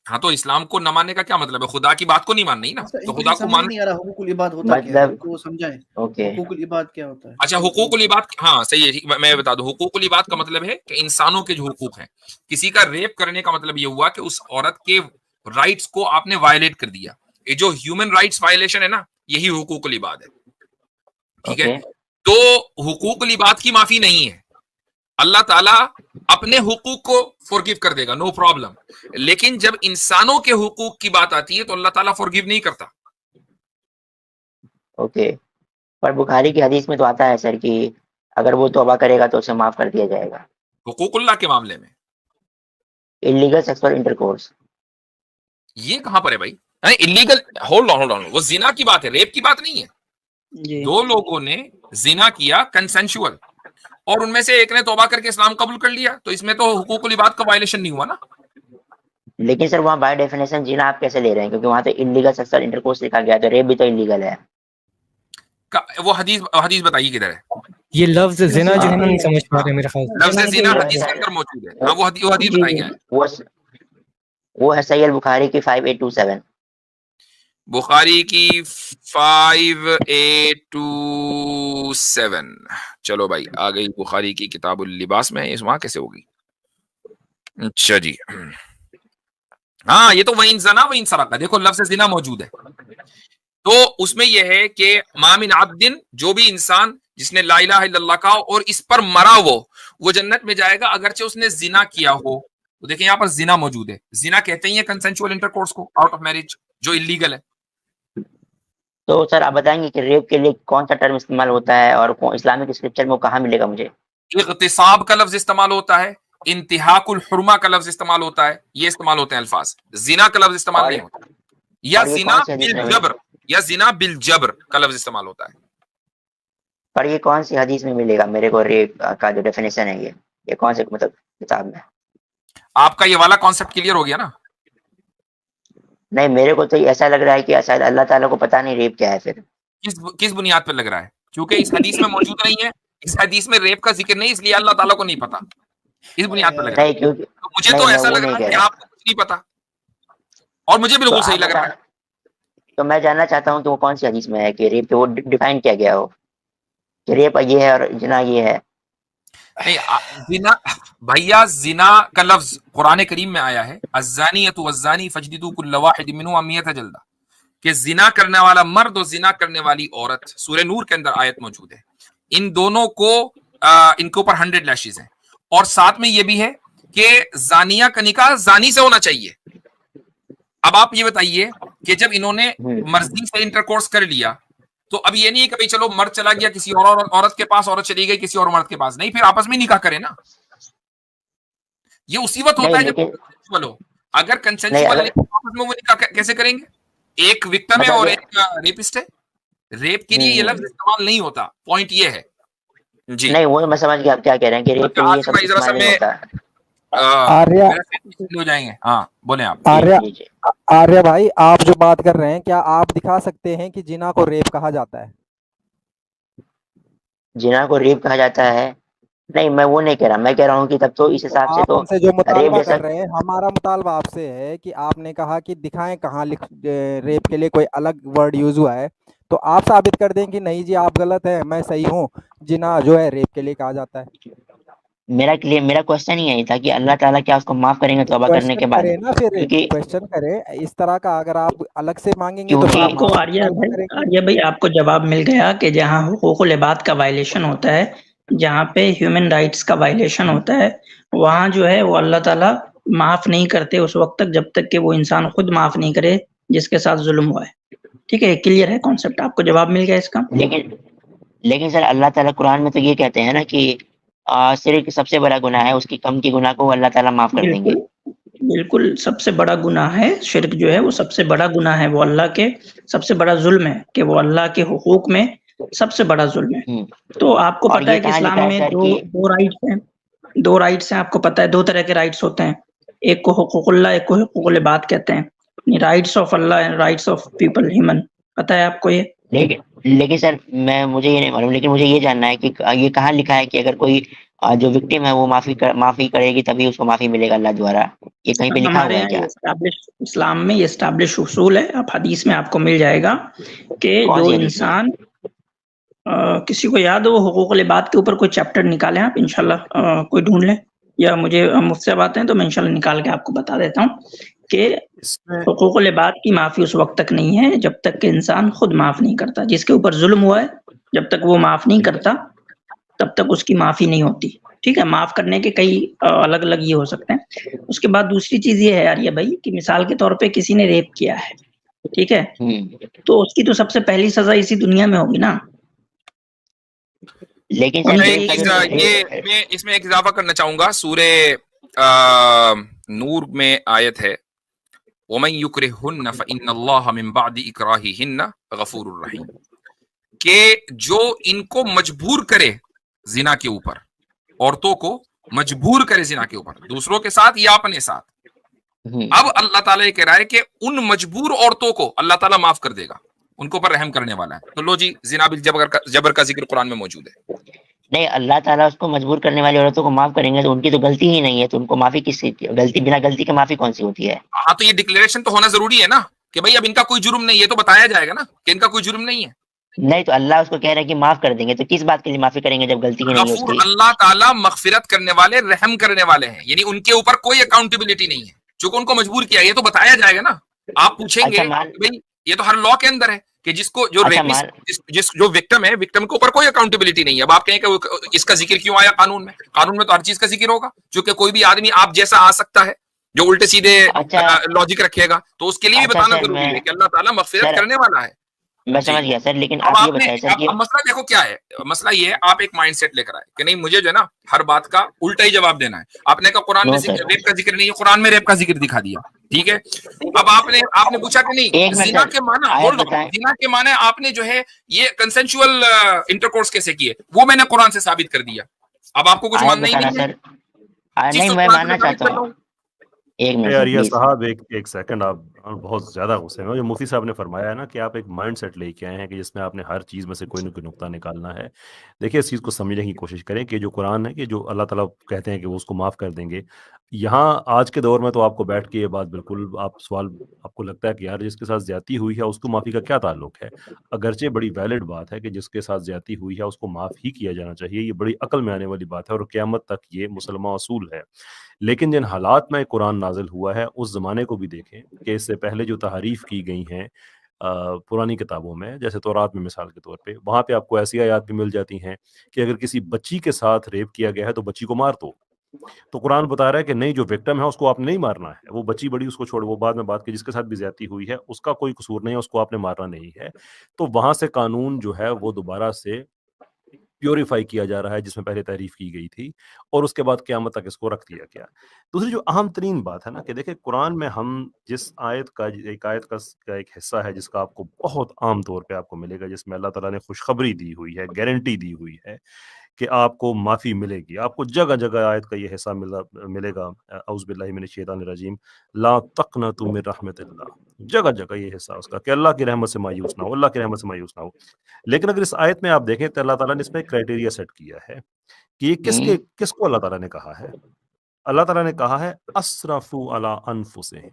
हाँ, तो इस्लाम को न मानने का क्या मतलब है? खुदा की बात को नहीं माननी ना, तो खुदा को मान। नहीं आ रहा हुकूकुल इबाद होता क्या है, मतलब हमको समझाएं। ओके, हुकूकुल इबाद क्या होता है? अच्छा, हुकूकुल इबाद, हाँ सही है, ठीक, मैं बता दूं। हुकूकुल इबाद का मतलब है कि इंसानों के जो हुकूक हैं, किसी का रेप करने का मतलब ये हुआ कि उस औरत के राइट्स को आपने वायलेट कर दिया। ये जो ह्यूमन राइट्स वायलेशन है ना, यही हुकूकुल इबाद है, ठीक है। ओके तो हुकूकुल इबाद की माफी नहीं है, अल्लाह ताला अपने हुकूक को फॉरगिव कर देगा, नो प्रॉब्लम। लेकिन जब इंसानों के हुकूक की बात आती है तो अल्लाह ताला फॉरगिव नहीं करता। ओके। पर बुखारी की हदीस में तो आता है सर कि अगर वो तौबा करेगा तो उसे माफ कर दिया जाएगा। हुकूकुल्लाह के मामले में इलीगल सेक्सुअल इंटरकोर्स, ये कहां पर है भाई? इलीगल, होल्ड ऑन, वो जिना की बात है, रेप की बात नहीं है। जी दो लोगों ने जिना किया कंसेंशुअल, और उनमें से एक ने तौबा करके इस्लाम कबूल कर लिया, तो इसमें तो हुकूकुल इबाद का वायलेशन नहीं हुआ ना। लेकिन सर वहाँ बाय डेफिनेशन जीना आप कैसे ले रहे हैं, क्योंकि वहाँ तो इलीगल सेक्सुअल इंटरकोर्स लिखा गया, तो रेप भी तो इलीगल है। वो हदीस बताइए किधर है? ये लफ्ज जिना जो है ना नहीं समझ पा रहे मेरे ख्याल से। लफ्ज़ जिना हदीस के अंदर मौजूद है। हाँ, वो हदीस बताई गया है। वो है सही बुखारी की 5827। बुखारी की 5827। चलो भाई, आ गई बुखारी की किताबुल लिबास में, इस वहां कैसे होगी? अच्छा जी, हाँ ये तो वहीं जना वहीं सरका, देखो लफ्ज़ जिना मौजूद है। तो उसमें यह है कि मामिन अब्दिन, जो भी इंसान जिसने ला इलाहा इल्लल्लाह कहा और इस पर मरा वो जन्नत में जाएगा अगरचे उसने जिना किया हो। तो देखिए यहाँ पर जिना मौजूद है। जिना कहते ही है कंसेंशुअल इंटरकोर्स को आउट ऑफ मैरिज, जो इलीगल है। तो सर आप बताएंगे कि रेप के लिए कौन सा टर्म इस्तेमाल होता है और इस्लामिक स्क्रिप्चर में वो कहाँ मिलेगा मुझे? इग़्तिसाब का लफ्ज इस्तेमाल होता है, इंतिहाकुल हुर्मा का लफ्ज इस्तेमाल होता है, ये इस्तेमाल होते हैं अल्फाज। जिना का लफ्ज इस्तेमाल नहीं होता, या जिना बिल जबर, या जिना बिल जबर का लफ्ज इस्तेमाल होता है। पर ये कौन सी हदीस में मिलेगा मेरे को रेप का जो डेफिनेशन है, ये कौन से मतलब किताब में? आपका ये वाला कॉन्सेप्ट क्लियर हो गया ना? नहीं, मेरे को तो ऐसा लग रहा है कि शायद अल्लाह ताला को पता नहीं रेप क्या है। फिर किस बुनियाद पर लग रहा है? क्योंकि इस हदीस में मौजूद नहीं है, इस हदीस में रेप का जिक्र नहीं, इसलिए अल्लाह ताला को नहीं पता। इस बुनियाद पर लग रहा है। क्योंकि तो मुझे तो ऐसा लग रहा है कि आपको कुछ नहीं पता, और मुझे बिल्कुल सही लग रहा है। तो मैं जानना चाहता हूँ कि वो कौन सी हदीस में है कि रेप वो डिफाइन किया गया हो कि रेप ये है और जिना ये है। नहीं, जिना भैया, जिना का लफ्ज कुरान करीम में आया है, अज़्ज़ानियतु वज़्ज़ानी फजलिदू कुल्ल वाहिद मिनहुमा मियता जल्दा, कि जिना करने वाला मर्द और जिना करने वाली औरत, सूरह नूर के अंदर आयत मौजूद है। इन दोनों को इनके ऊपर 100 लैशेस हैं, और साथ में ये भी है कि जानिया का निकाह जानी से होना चाहिए। अब आप ये बताइए कि जब इन्होंने मर्जी से इंटरकोर्स कर लिया, तो अब ये नहीं है कि भाई चलो मर्द चला गया किसी और औरत के पास, औरत चली गई किसी और मर्द के पास, नहीं, फिर आपस में निकाह करें ना। ये उसी वक्त होता है जब कंसेंशुअल हो। अगर कंसेंशुअल आपस में वो निकाह कैसे करेंगे? एक विक्टिम है और एक रेपिस्ट है। रेप के लिए ये लफ्ज इस्तेमाल नहीं होता, पॉइंट ये है जी। नहीं, वो मैं समझ गया आप क्या कह रहे हैं कि रेप के लिए सब इस्तेमाल नहीं होता। आर्या हो जाएंगे, हाँ बोले आप। आर्या भाई, आप जो बात कर रहे हैं, क्या आप दिखा सकते हैं कि जिना को रेप कहा जाता है? जिना को रेप कहा जाता है? नहीं, मैं वो नहीं कह रहा, मैं कह रहा हूँ कि तब तो इस हिसाब से तो जो मुतालबा कर रहे हैं, हमारा मुतालबा आपसे है कि आपने कहा कि दिखाएं कहाँ रेप के लिए कोई अलग वर्ड यूज हुआ है, तो आप साबित कर दें कि नहीं जी आप गलत है, मैं सही हूँ, जिना जो है रेप के लिए कहा जाता है। मेरा क्वेश्चन ही यही था कि अल्लाह ताला क्या उसको माफ करेंगे तौबा करने के बाद? ना फिर क्वेश्चन करें इस तरह का, अगर आप अलग से मांगेंगे तो आपको आर्या भाई आपको जवाब मिल गया कि जहाँ हुकूकुल इबाद का वायलेशन होता है, जहाँ पे ह्यूमन राइट्स का वायलेशन होता है, वहाँ जो है वो अल्लाह ताला माफ नहीं करते उस वक्त तक जब तक कि वो इंसान खुद माफ नहीं करे जिसके साथ जुल्म हुआ है। ठीक है, क्लियर है कॉन्सेप्ट? आपको जवाब मिल गया इसका। लेकिन सर अल्लाह ताला कुरान में तो ये कहते हैं ना कि शिर्क सबसे बड़ा गुनाह है, उसकी कम की गुनाह को अल्लाह ताला माफ कर देंगे। बिल्कुल सबसे बड़ा गुनाह है शिर्क, जो है वो सबसे बड़ा गुनाह है, वो अल्लाह के सबसे बड़ा जुल्म है कि वो अल्लाह के हुकूक में सबसे बड़ा जुल्म है। तो आपको पता है कि इस्लाम में दो राइट्स हैं, दो राइट्स हैं, आपको पता है 2 तरह के राइट्स होते हैं, एक को हुकूकुल्लाह, एक को हुकूकुल इबाद कहते हैं। Rights of Allah and rights of people, human, पता है आपको ये? लेकिन सर मुझे ये नहीं मालूम, लेकिन मुझे ये जानना है कि ये कहाँ लिखा है कि अगर कोई जो विक्टिम है वो माफी करेगी तभी उसको माफी मिलेगा अल्लाह द्वारा? ये कहीं पे लिखा हुआ है क्या? इस्लाम में ये एस्टैब्लिश उसूल है, आप हदीस में आपको मिल जाएगा कि जो इंसान किसी को याद हो हुकूकुल इबाद के ऊपर कोई चैप्टर निकालें आप, इंशाल्लाह कोई ढूंढ लें। या मुझे मुफ्ती साहब आते हैं तो मैं इंशाल्लाह निकाल के आपको बता देता हूँ कि हुकूक लिबाद की माफ़ी उस वक़्त तक नहीं है जब तक कि इंसान खुद माफ़ नहीं करता। जिसके ऊपर ज़ुल्म हुआ है, जब तक वो माफ़ नहीं करता, तब तक उसकी माफ़ी नहीं होती। ठीक है? माफ़ करने के कई अलग-अलग ये हो सकते हैं। उसके बाद दूसरी चीज़ ये है आर्या भाई कि मिसाल के तौर पे किसी ने रेप किया है, ठीक है? तो उसकी तो सबसे पहली सज़ा इसी दुनिया में होगी ना। लेकिन अब सर मैं रेप का जो ये मैं इसमें एक इजाफा करना चाहूंगा। सूरे नूर में आयत है, वमन युक्रिहुन्ना फइन्नल्लाह मिन बादि इकराहिहिन्ना गफूरुर रहीम, कि जो इनको मजबूर करे जिना के ऊपर, औरतों को मजबूर करे जिना के ऊपर, दूसरों के साथ या अपने साथ, अब अल्लाह ताला ये कह रहा है कि उन मजबूर औरतों को अल्लाह ताला माफ कर देगा, उनको पर रहम करने वाला है। तो लो जी, जिना बिल जबर का जिक्र कुरान में मौजूद है। नहीं, अल्लाह ताला उसको मजबूर करने वाली औरतों को माफ करेंगे तो उनकी तो गलती ही नहीं है, तो उनको माफी किस चीज की? गलती बिना गलती के माफी कौन सी होती है? हाँ, तो ये डिक्लेरेशन तो होना जरूरी है ना कि भाई अब इनका कोई जुर्म नहीं है, तो बताया जाएगा ना कि इनका कोई जुर्म नहीं है। नहीं, तो अल्लाह उसको कह रहा है कि माफ कर देंगे, तो किस बात के लिए माफी करेंगे जब गलती ही नहीं है गफूर, उसकी? अल्लाह ताला मगफिरत करने वाले, रहम करने वाले हैं, यानी उनके ऊपर कोई अकाउंटेबिलिटी नहीं है। चूंकि उनको मजबूर किया, ये तो बताया जाएगा ना। आप पूछेंगे भाई ये तो हर लॉ के अंदर है कि जिसको जो रेपिस्ट जो विक्टिम है, विक्टिम के ऊपर कोई अकाउंटेबिलिटी नहीं है। अब आप कहें कि इसका जिक्र क्यों आया कानून में? कानून में तो हर चीज का जिक्र होगा, क्योंकि कोई भी आदमी आप जैसा आ सकता है जो उल्टे सीधे लॉजिक रखेगा, तो उसके लिए भी बताना जरूरी है कि अल्लाह ताला मगफिरत करने वाला है। मैं समझ गया सर, लेकिन अब आप ये आपने बताइए सर कि मसला देखो क्या है। मसला ये है, आप एक माइंडसेट लेकर आए कि नहीं मुझे जो है ना हर बात का उल्टा ही जवाब देना है। आपने कहा कुरान में रेप का जिक्र नहीं है, कुरान में रेप का जिक्र दिखा दिया, ठीक है। अब आपने पूछा कि नहीं जिना के माना, होल्ड ऑन, जिना के माने आपने जो है ये कंसेंशुअल इंटरकोर्स कैसे किए, वो मैंने कुरान से साबित कर दिया। अब आपको कुछ मानना ही नहीं है? नहीं, मैं मानना चाहता हूँ। एक मिनट आर्या साहब, एक सेकंड, आप बहुत ज्यादा गुस्से में हो। जो मुफ्ती साहब ने फरमाया है ना कि आप एक माइंडसेट लेके आए हैं कि जिसमें आपने हर चीज में से कोई ना कोई नुक्ता निकालना है। देखिए, इस चीज को समझने की कोशिश करें कि जो कुरान है कि जो अल्लाह ताला कहते हैं कि वो उसको माफ कर देंगे, यहाँ आज के दौर में तो आपको बैठ के ये बात बिल्कुल आपको लगता है कि यार जिसके साथ ज्यादती हुई है उसको माफी का क्या ताल्लुक है। अगरचे बड़ी वैलिड बात है कि जिसके साथ ज्यादती हुई है उसको माफ ही किया जाना चाहिए, ये बड़ी अकल में आने वाली बात है और क़यामत तक ये मुसलमान असूल है। लेकिन जिन हालात में कुरान नाजिल हुआ है उस ज़माने को भी देखें कि इससे पहले जो तहरीफ की गई हैं पुरानी किताबों में, जैसे तौरात में मिसाल के तौर पे, वहाँ पे आपको ऐसी आयत भी मिल जाती हैं कि अगर किसी बच्ची के साथ रेप किया गया है तो बच्ची को मार दो। तो कुरान बता रहा है कि नहीं, जो विक्टिम है उसको आपने नहीं मारना है, वो बच्ची बड़ी उसको छोड़, वो बाद में बात की जिसके साथ भी ज्यादती हुई है उसका कोई कसूर नहीं है, उसको आपने मारना नहीं है। तो वहां से कानून जो है वो दोबारा से प्योरीफाई किया जा रहा है जिसमें पहले तारीफ की गई थी, और उसके बाद क़यामत तक इसको रख दिया गया। दूसरी जो अहम तरीन बात है ना कि देखिए कुरान में हम जिस आयत का एक हिस्सा है जिसका आपको बहुत आम तौर पे आपको मिलेगा, जिसमें अल्लाह ताला ने खुशखबरी दी हुई है, गारंटी दी हुई है कि आपको माफ़ी मिलेगी। आपको जगह-जगह आयत का ये हिस्सा मिलेगा, औज़ु बिल्लाहि मिनश शैतानिर रजीम, ला तक़नतु मिन रहमतिल्लाह। जगह-जगह ये हिस्सा उसका कि अल्लाह की रहमत से मायूस ना हो, अल्लाह की रहमत से मायूस ना हो। लेकिन अगर इस आयत में आप देखें तो अल्लाह ताला ने इसमें क्राइटेरिया सेट किया है कि ये किसको अल्लाह ताला ने कहा है। अल्लाह ताला ने कहा है अस्रफू अला अनफुसिहिम,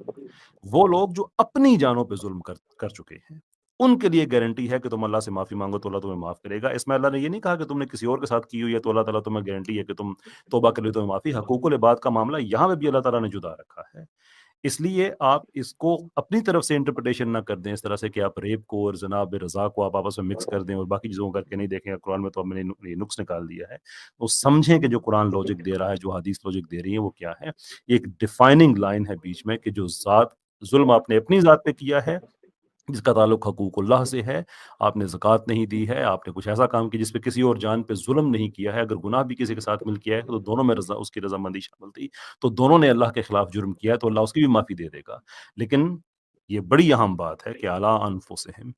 वो लोग जो अपनी जानों पे जुल्म कर चुके हैं, उनके लिए गारंटी है कि तुम अल्लाह से माफी मांगो तो अल्लाह तुम्हें माफ करेगा। इसमें अल्लाह ने ये नहीं कहा कि तुमने किसी और के साथ की हुई है तो अल्लाह ताला तुम्हें गारंटी है कि तुम तौबा कर लो तुम्हें माफी। हकूकुल इबाद का मामला यहाँ पे भी अल्लाह ताला ने जुदा रखा है। इसलिए आप इसको अपनी तरफ से इंटरप्रिटेशन ना कर दें इस तरह से कि आप रेप को और जनाब रजा को आप आपस में मिक्स कर दें और बाकी चीज़ों को करके नहीं देखेंगे। कुरान में तो अब मैंने ये नुक्स निकाल दिया है, तो समझें कि जो कुरान लॉजिक दे रहा है, जो हदीस लॉजिक दे रही है, वो क्या है। एक डिफाइनिंग लाइन है बीच में कि जो जुल्म आपने अपनी ज़ात पे किया है जिसका ताल्लुक हकूकुल्लाह से है, आपने ज़कात नहीं दी है, आपने कुछ ऐसा काम किया जिस पे किसी और जान पे जुल्म नहीं किया है, अगर गुनाह भी किसी के साथ मिल किया है तो दोनों में उसकी रजामंदी शामिल थी, तो दोनों ने अल्लाह के खिलाफ जुर्म किया है तो अल्लाह उसकी भी माफ़ी दे देगा। लेकिन ये बड़ी अहम बात है कि अला अनफुसिहिम,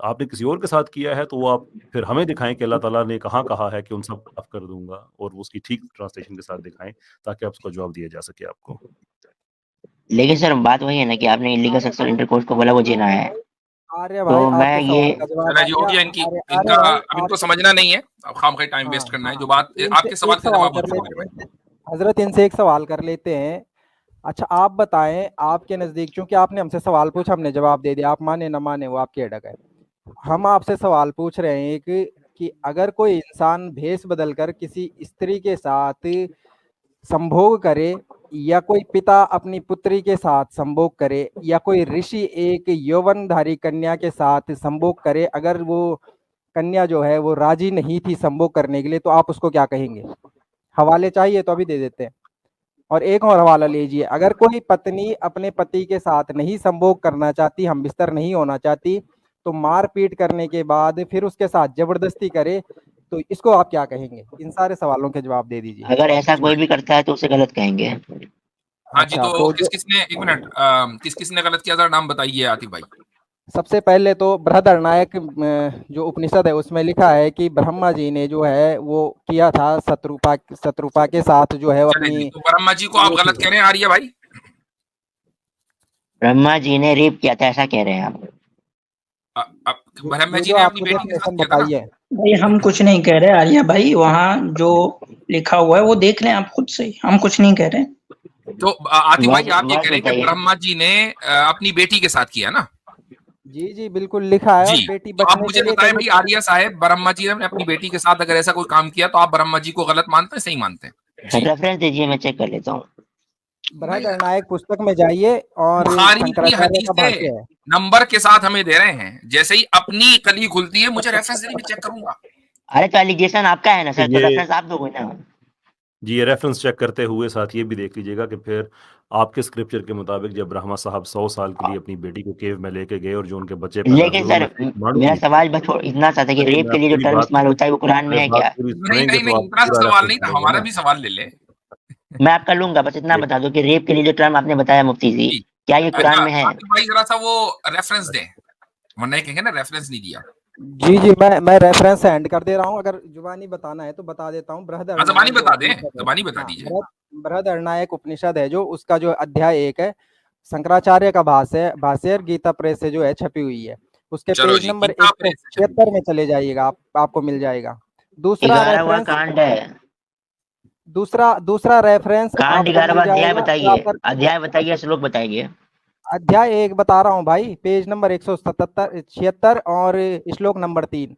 आपने किसी और के साथ किया है तो वो आप फिर हमें दिखाएं कि अल्लाह ताला ने कहाँ कहा है कि उन सब माफ कर दूंगा, और वो उसकी ठीक ट्रांसलेशन के साथ दिखाएं ताकि आप उसका जवाब दिया जा सके आपको। लेकिन सर बात वही है ना कि आपने इलीगल सेक्सुअल इंटरकोर्स को बोला वो जिना है, आर्य भाई तो मैं आपके ये सवाल का जवाब चला आ जी हो गया। गया, इनका अब इनको समझना नहीं है, अब खामखा टाइम हाँ, वेस्ट करना है। हाँ, जो बात आपके एक सवाल का सवाल जवाब कर हो चुका लेते है भाई। हैं हजरत, इनसे एक सवाल कर लेते हैं। अच्छा आप बताएं, आपके नजदीक, चूंकि आपने हमसे सवाल पूछा हमने जवाब दे दिया, आप माने ना माने वो आपकी अटक है। हम आपसे सवाल पूछ रहे हैं कि अगर कोई इंसान भेष बदलकर किसी स्त्री के साथ संभोग करे, या कोई पिता अपनी पुत्री के साथ संभोग करे, या कोई ऋषि एक यौवनधारी कन्या के साथ संभोग करे, अगर वो कन्या जो है वो राजी नहीं थी संभोग करने के लिए, तो आप उसको क्या कहेंगे? हवाले चाहिए तो अभी दे देते हैं। और एक और हवाला लीजिए, अगर कोई पत्नी अपने पति के साथ नहीं संभोग करना चाहती, हम बिस्तर नहीं होना चाहती, तो मारपीट करने के बाद फिर उसके साथ जबरदस्ती करे, तो इसको आप क्या कहेंगे? इन सारे सवालों के जवाब दे दीजिए। अगर ऐसा कोई भी करता है तो उसे गलत कहेंगे। हाँ जी, अच्छा, तो किस किसने, एक मिनट, किस किसने गलत किया था, नाम बताइए आतिफ भाई। सबसे पहले तो बृहदरणायक जो उपनिषद है उसमें लिखा है कि ब्रह्मा जी ने जो है वो किया था शत्रुपा के साथ जो है वो चलिए जी, अपनी। तो ब्रह्मा जी को आप गलत कह रहे हैं आर्य भाई? ब्रह्मा जी ने रेप किया था ऐसा कह रहे हैं आप? ब्रह्मा जी जो ने आपकी अपनी बेटी के साथ डेफिनेशन किया था ना? बताइए। भाई हम कुछ नहीं कह रहे आर्या भाई, वहाँ जो लिखा हुआ है वो देख लें आप खुद से, हम कुछ नहीं कह रहे। तो आतिफ भाई आप ये बस कह रहे हैं कि बताइए। ब्रह्मा जी ने अपनी बेटी के साथ किया ना? जी जी बिल्कुल लिखा है। और जी, बेटी तो आप बचने मुझे के लिए बताएं कहीं भाई आर्या साहब, ब्रह्मा जी ने अपनी बेटी के साथ अगर ऐसा कोई काम किया तो आप ब्रह्मा जी को गलत मानते हैं, सही मानते हैं? जी, रेफरेंस दीजिए, मैं चेक कर लेता हूँ। बृहदरणायक पुस्तक में जाइए और बुखारी की शंकराचार्य का भाष्य हदीसें है। नंबर के साथ हमें दे रहे हैं, जैसे ही अपनी कली खुलती है मुझे रेफरेंस देने में चेक करूंगा। अरे तो एलिगेशन आपका है ना सर, तो ये रेफरेंस आप दोगे ना। जी, ये रेफरेंस चेक करते हुए साथ ये भी देख लीजिएगा कि फिर आपके स्क्रिप्चर के मुताबिक जब ब्रह्मा साहब 100 साल के लिए अपनी बेटी को केव में लेके गए और जो उनके बच्चे पैदा लेकिन हुए सर उनमें मर्द मेरा भी- सवाल बस इतना सा था कि नहीं, रेप मैं के लिए जो पूरी टर्म बात इस्तेमाल होता है वो कुरान में है बात क्या? पूरी नहीं सुनेंगे नहीं तो नहीं, आप इतना सा पूरा सवाल रेफरेंस नहीं था, मिलेगा हमारा ना। भी सवाल ले ले। मैं आपका लूंगा, बस इतना बता दो कि रेप के लिए जो टर्म आपने बताया मुफ्ती जी, जी, क्या ये कुरान अच्छा में है? आतिफ भाई जरा सा वो रेफरेंस दें, वरना ये कहेंगे ना रेफरेंस नहीं दिया। जी जी मैं रेफरेंस सेंड कर दे रहा हूँ, अगर जुबानी बताना है तो बता देता हूँ। हाँ, बृहदरणायक जबानी जो बता दें, उपनिषद है, जबानी बता हाँ, दीजिए। बृहदरणायक उपनिषद है जो, उसका जो अध्याय 1 है, शंकराचार्य का भाष्य गीता प्रेस से जो है छपी हुई है, उसके चलो पेज जी, नंबर गीता प्रेस से 176 में चले जाइएगा, आपको मिल जाएगा। दूसरा 11वां रेफरेंस कांड है। दूसरा रेफरेंस कांड आपको मिल 11वां अध्याय जाएगा बताइए, अध्याय बताइए, श्लोक बताइए। अध्याय 1 बता रहा हूँ भाई, पेज नंबर 176 और श्लोक नंबर 3।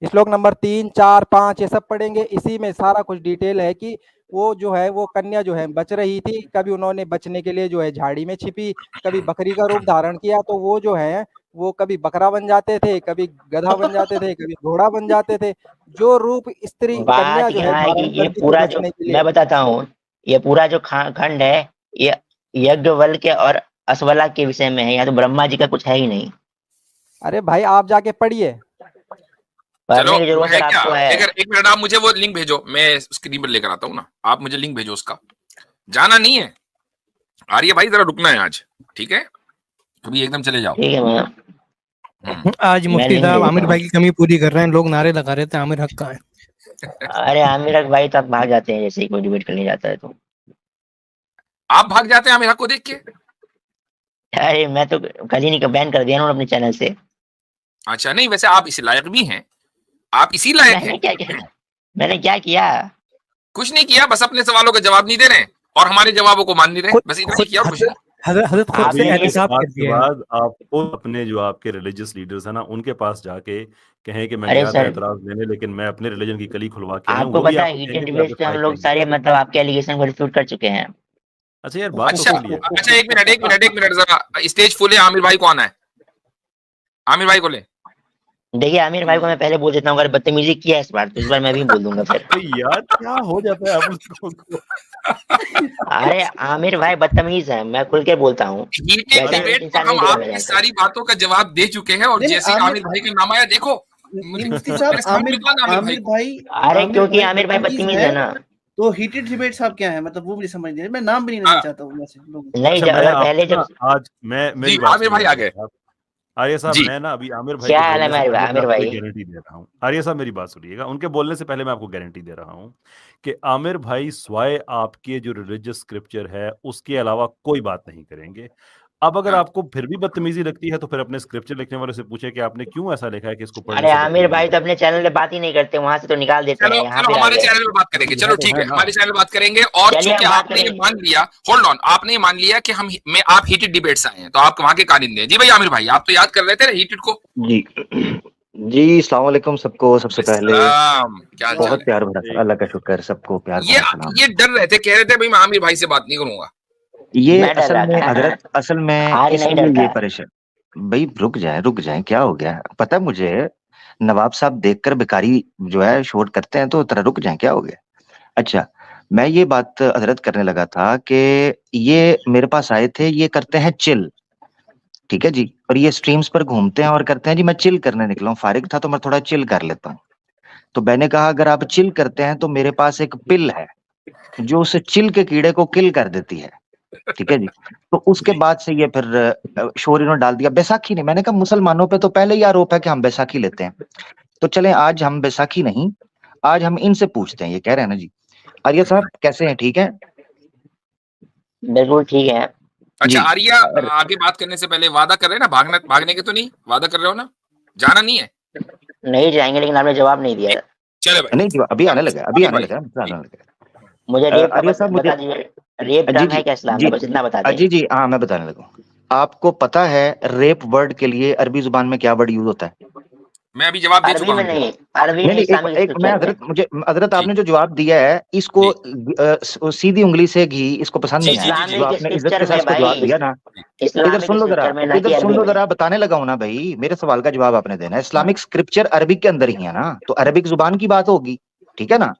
श्लोक नंबर 3, 4, 5 ये सब पढ़ेंगे, इसी में सारा कुछ डिटेल है कि वो जो है वो कन्या जो है बच रही थी, कभी उन्होंने बचने के लिए जो है झाड़ी में छिपी, कभी बकरी का रूप धारण किया, तो वो जो है वो कभी बकरा बन जाते थे, कभी गधा बन जाते थे, कभी घोड़ा बन जाते थे। जो रूप स्त्री कन्या बात जो है यहाँ है कि धारण ये करती थी पूरा जो बचने के लिए। मैं बताता हूँ, ये पूरा जो खंड है ये यज्ञवल्क्य और असवला के विषय में है, यहाँ तो ब्रह्मा जी का कुछ है ही नहीं। अरे भाई आप जाके पढ़िए। चलो पढ़ने की वो जरूरत है सर क्या, आपको है। एक मिनट आप मुझे वो लिंक भेजो, मैं स्क्रीन पर लेकर आता हूँ ना, आप मुझे लिंक भेजो उसका। जाना नहीं है आर्य भाई, जरा रुकना है आज, ठीक है? कभी एकदम चले जाओ। ठीक है मैं आज मुफ्ती लिंक साहब भेजता आमिर हूँ। भाई की कमी पूरी कर रहे हैं, लोग नारे लगा रहे थे आमिर हक का है। अरे आमिर हक भाई तो आप भाग जाते हैं जैसे ही कोई डिबेट करने जाता है तो। आप भाग जाते हैं आमिर हक को देख के? अरे मैं तो कल ही नहीं बैन कर दिया ना अपने चैनल से। अच्छा, नहीं वैसे आप इस लायक भी हैं, आप इसी लायक मैंने हैं। क्या किया? मैंने क्या किया? कुछ नहीं किया, बस अपने सवालों का जवाब नहीं दे रहे हैं और हमारे जवाबों को मान नहीं रहे, बस इतना ही किया, कुछ नहीं। हजरत खुद आप से ये एहतिसाब आज कर के दिया है। बाद आपको अपने जो आपके रिलीजियस लीडर्स है ना उनके पास जाके कहें कि मैं अरे गया था सर एतराज लेने, लेकिन मैं अपने रिलीजन की कली खुलवा के आया हूँ, आपको वो भी पता है आपको हीटेड कहेंगे कि डिबेट आप से हम फाइट लोग करेंगे। सारे मतलब आपके एलिगेशन को रिफ्यूट कर चुके हैं। अच्छा यार, बात तो अच्छा सुन लिया। अच्छा, एक मिनट जरा स्टेज फुल है, आमिर भाई को आना है, आमिर भाई को ले। देखिए आमिर भाई को मैं पहले बोल देता हूँ, अगर बदतमीजी किया इस बार तो इस बार मैं भी बोल दूंगा फिर। तो यार क्या हो जाता है आप लोगों को? अरे आमिर भाई बदतमीज है, मैं खुल के बोलता हूँ। हीटेड वैसे डिबेट पर इंसान हम नहीं आपकी सारी बातों का जवाब दे चुके हैं और नहीं, जैसे ही आमिर- आमिर भाई का नाम आया, देखो नहीं मुफ्ती साहब, आमिर भाई अरे क्योंकि आमिर भाई बदतमीज है ना। तो हीटेड डिबेट साहब क्या है, मतलब वो मुझे समझ नहीं, मैं नाम भी नहीं लेना चाहता हूँ वैसे लोगों को। नहीं अच्छा, मैं अगर पहले आपको जब ना आज मैं मेरी जी, बात आमिर भाई सुनिए आ गए। आर्य साहब, जी। मैं ना अभी आमिर भाई क्या के हाल है बोलने से पहले आमिर मैं आपको भाई? एक गारंटी दे रहा हूँ। आर्य साहब मेरी बात सुनिएगा, उनके बोलने से पहले मैं आपको गारंटी दे रहा हूँ कि आमिर भाई स्वाय आपके जो रिलीजियस स्क्रिप्चर है उसके अलावा कोई बात नहीं करेंगे। अब अगर हाँ। आपको फिर भी बदतमीजी लगती है तो फिर अपने स्क्रिप्चर लिखने वाले से पूछे कि आपने क्यों ऐसा लिखा है कि इसको पढ़ने अरे से आमिर भाई बदतमीजी तो अपने चैनल पे बात ही नहीं करते, वहां से तो निकाल देते चलो हैं, यहाँ चलो पे आ हमारे गए। चैनल में बात करेंगे, चलो यहाँ तो ठीक है है, ना। हमारे चैनल में बात करेंगे। और चलिए चूंकि हम बात आपने ये करेंगे। मान लिया, होल्ड ऑन, आपने ये मान लिया कि आप हीटेड डिबेट से आए हैं, तो आप वहां के कारिंदे हैं। जी भाई आमिर भाई, आप तो याद कर रहे थे हीटेड को। जी जी अस्सलाम वालेकुम सबको। सबसे पहले सलाम, क्या हाल चाल बहुत है? प्यार भरा, अल्लाह का शुक्र, सबको प्यार ये भरा सलाम। ये डर रहे थे, कह रहे थे भाई मैं आमिर भाई से बात नहीं करूंगा। ये मैं डर असल रहा में था। हजरत, असल में आर्य नहीं इसलिए डरता ये है। परेशान। भाई रुक जाए, क्या हो गया? पता है मुझे, नवाब साहब देखकर बेकारी जो है शोर करते हैं, तो तरह रुक जाए, क्या हो गया? अच्छा, मैं ये बात हजरत करने लगा था कि ये मेरे पास आए थे, ये करते हैं चिल, ठीक है जी, और ये स्ट्रीम्स पर घूमते हैं और करते हैं जी मैं चिल करने निकला हूँ, फारिग था तो मैं थोड़ा चिल कर लेता हूँ। तो मैंने कहा अगर आप चिल करते हैं तो मेरे पास एक पिल है जो उस चिल के कीड़े को किल कर देती है, ठीक है जी। तो उसके बाद से ये फिर शोर इन्होंने डाल दिया बैसाखी ने। मैंने कहा मुसलमानों पे तो पहले ही आरोप है कि हम बैसाखी लेते हैं, तो चले आज हम बैसाखी नहीं, आज हम इनसे पूछते हैं, ये कह रहे हैं ना जी। आर्य साहब कैसे हैं, ठीक है? बिल्कुल ठीक है। अच्छा जी आर्या, आगे बात करने से पहले वादा कर रहे हैं ना, भागने के तो नहीं वादा कर रहे हो ना, जाना नहीं है? नहीं जाएंगे, लेकिन आपने जवाब नहीं दिया। चले भाई, नहीं जी, अभी आने लगा, अभी आने लगा, आने लगा। मुझे रेप का आर्य साहब मुझे, बता दीजिए, रेप जी टर्म है जी क्या इस्लाम जी में? बस इतना बता दें। जी जी हाँ, मैं बताने लगा। आपको पता है रेप वर्ड के लिए अरबी जुबान में क्या वर्ड यूज होता है? मैं अभी जवाब दे अरबी चुका में हूँ। नहीं, अरबी में नहीं, इस्लामिक एक मैं स्क्रिप्चर में। हजरत, मुझे हजरत जी आपने जो जवाब दिया है इसको सीधी उंगली से घी इसको पसंद जी नहीं जी आया, जी जी जो इस्लामिक आपने इज्जत के स्क्रिप्चर साथ में इसको जवाब भाई, दिया ना। इधर इस्लामिक सुन लो जरा, स्क्रिप्चर में, ना कि इधर सुन अरबी लो में। जरा, बताने लगा हूं ना भाई, मेरे सवाल का जवाब आपने देना है। इस्लामिक स्क्रिप्चर अरबिक के अंदर ही है ना, तो अरबिक जुबान की बात होगी, ठीक है ना?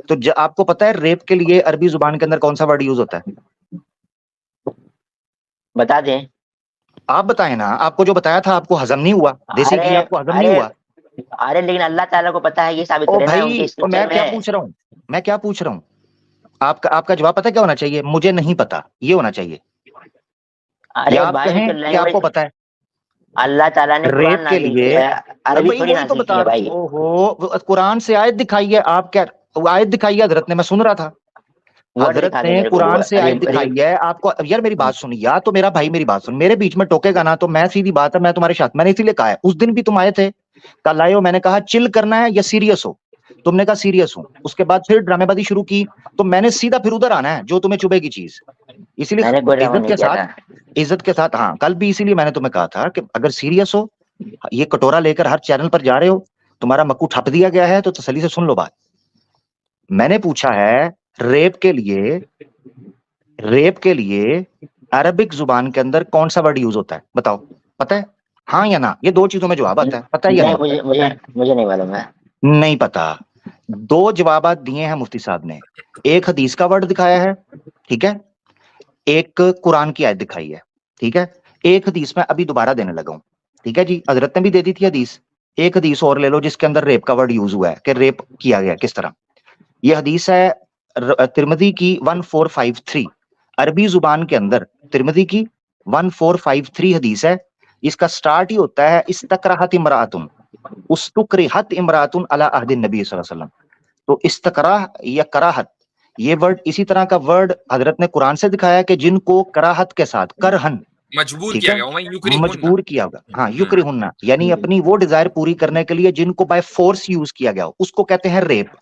तो आपको पता है रेप के लिए अरबी जुबान के अंदर कौन सा वर्ड यूज होता है? बता दें। आप बताएं ना, आपको जो बताया था आपको हजम नहीं हुआ, देसी घी अरे आपको हजम नहीं अरे हुआ? अरे, लेकिन अल्लाह ताला को पता है, ये साबित ओ करें ना, भाई, उनके तो मैं स्क्रिप्चर में क्या है। पूछ रहा हूँ, मैं क्या पूछ रहा हूँ, आपका आपका जवाब पता क्या होना चाहिए? मुझे नहीं पता, ये होना चाहिए। अरे या आप भाई, कहें तो कि आपको लैंग्वेज पता है अल्लाह ताला ने कुरान रेप के नाजिल लिए। किया है, अब अरबी भाई थोड़ी वही तो नाजिल की बता है रहा भाई। हूँ, ओहो कुरान से आयत दिखाई है, आप क्या वो आयत दिखाई है हजरत ने, मैं सुन रहा था। वर्ड हजरत दिखा दे ने मेरे को, कुरान से आयत रेप दिखाई रेप। है आपको। यार मेरी बात सुन, या तो मेरा भाई मेरी बात सुन, मेरे बीच में टोकेगा ना तो मैं सीधी बात है, मैं तुम्हारे साथ, मैंने इसीलिए कहा है, उस दिन भी तुम आए थे, कल आए हो, मैंने कहा चिल करना है या सीरियस हो, तुमने कहा सीरियस हूं, उसके बाद फिर ड्रामेबाजी शुरू की, तो मैंने सीधा फिर उधर आना है जो तुम्हें चुभेगी चीज, इसीलिए मैंने कोई ड्रामा इज्जत नहीं के किया साथ, था। इज्जत के साथ, हाँ कल भी इसीलिए मैंने तुम्हें कहा था कि अगर सीरियस हो, ये कटोरा लेकर हर चैनल पर जा रहे हो, तुम्हारा मक्कू ठप दिया गया है, तो तसल्ली से सुन लो बात। मैंने पूछा है रेप के लिए अरबिक जुबान के अंदर कौन सा वर्ड यूज होता है, बताओ, पता है? हाँ या ना, ये दो चीजों में जवाब आता है, पता है या नहीं, नहीं? मुझे नहीं मालूम है। नहीं पता। दो जवाब दिए हैं मुफ्ती साहब ने, एक हदीस का वर्ड दिखाया है, ठीक है, एक कुरान की आयत दिखाई है, ठीक है। एक हदीस में अभी दोबारा देने लगा हूं, ठीक है जी, हजरत ने भी दे दी थी हदीस, एक हदीस और ले लो जिसके अंदर रेप का वर्ड यूज हुआ है कि रेप किया गया किस तरह। ये हदीस है तिरमिजी की 1453, अरबी जुबान के अंदर तिरमिजी की 1453 हदीस है। इसका स्टार्ट ही होता है इस्तकराहत इमरातुन, उस्तुकरिहत इमरातुन अला अहदिन नबी सल्लल्लाहु अलैहि वसल्लम। तो इस्तकराह या कराहत, ये वर्ड इसी तरह का वर्ड हजरत ने कुरान से दिखाया कि जिनको कराहत के साथ, करहन, मजबूर ठीक किया है, गया, वहीं युक्रिहुन्ना। मजबूर किया होगा, हाँ युक्रिहुन्ना, यानी अपनी वो डिजायर पूरी करने के लिए जिनको बाय फोर्स यूज किया गया हो, उसको कहते हैं रेप।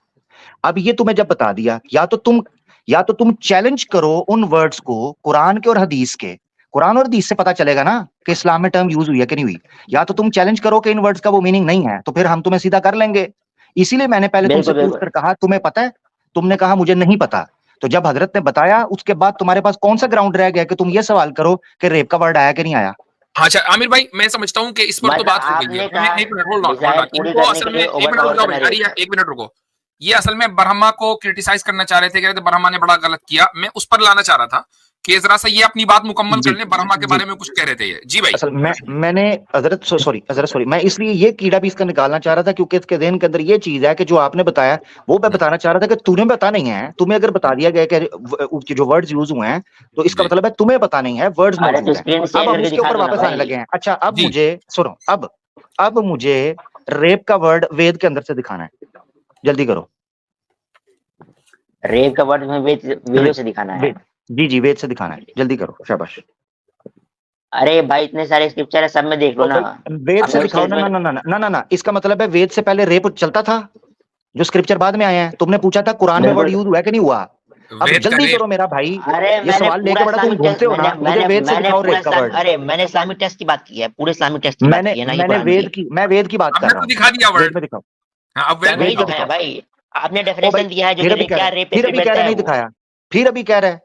अब ये तुम्हें जब बता दिया, या तो तुम चैलेंज करो उन वर्ड्स को कुरान के और हदीस के, कुरान और हदीस से पता चलेगा ना कि इस्लाम में टर्म यूज हुई है कि नहीं हुई, या तो तुम चैलेंज करो कि इन वर्ड्स का वो मीनिंग नहीं है, तो फिर हम तुम्हें सीधा कर लेंगे। इसीलिए मैंने पहले तुमसे पूछ कर कहा तुम्हें पता है, तुमने कहा मुझे नहीं पता, तो जब हजरत ने बताया उसके बाद तुम्हारे पास कौन सा ग्राउंड रह गया कि तुम ये सवाल करो कि रेप का वर्ड आया कि नहीं आया? हाँ अच्छा आमिर भाई, मैं समझता हूँ कि इस पर तो बात हो गई है। एक मिनट होल्ड ऑन, इनको असल में एक मिनट रुक जाओ भाई, अरे एक मिनट रुको। ये असल में बरहमा को क्रिटिसाइज करना चाह रहे थे, कह रहे थे बरहमा ने बड़ा गलत किया, मैं उस पर लाना चाह रहा था कि जरा सा ये अपनी बात मुकम्मल कर ले, बरहमा के बारे में कुछ कह रहे थे ये। जी भाई। असल मैंने हजरत सॉरी, मैं इसलिए ये कीड़ा भी इसका निकालना चाह रहा था क्योंकि इसके ज़हन के अंदर ये चीज है कि जो आपने बताया वो मैं बताना चाह रहा था कि तूने बता नहीं है, तुम्हें अगर बता दिया गया कि जो वर्ड्स यूज हुए हैं तो इसका मतलब है तुम्हें पता नहीं है, वर्ड्स मौजूद हैं। अब हम उसके ऊपर वापस आने लगे हैं। अच्छा अब मुझे सुनो, अब मुझे रेप का वर्ड वेद के अंदर से दिखाना है, जल्दी करो। रेप का वर्ड में वेद से दिखाना है? जी वेद से दिखाना है, जल्दी करो, शाबाश। अरे भाई इतने सारे स्क्रिप्चर है, सब में देख लो ना। वेद से दिखाओ ना, ना, इसका मतलब है वेद से पहले रेप चलता था, जो स्क्रिप्चर बाद में आए हैं। तुमने पूछा था कुरान में वर्ड यूज हुआ है कि नहीं हुआ, अब वेद जल्दी करे करो मेरा भाई, अरे ये मैंने सवाल लेके पूरा बड़ा तुम इस्लामिक टेस्ट घूमते हो ना, मुझे वेद से दिखाओ रेप का वर्ड। अरे मैंने इस्लामिक टेस्ट की बात की है, पूरे इस्लामिक टेस्ट की बात मैंने की है ना, ये मैंने कुरान वेद की, मैं वेद की बात कर हमने रहा तो हूँ, दिखा दिया वेद वर्ड। में दिखाओ। हाँ, अब वेद में नहीं दिखाओ। दिखाया भाई, आपने ओ भाई डेफिनेशन दिया है जो फिर अभी क्या कह रेप रहा है, फिर अभी कह रहा है नहीं दिखाया, फिर अभी कह रहा है,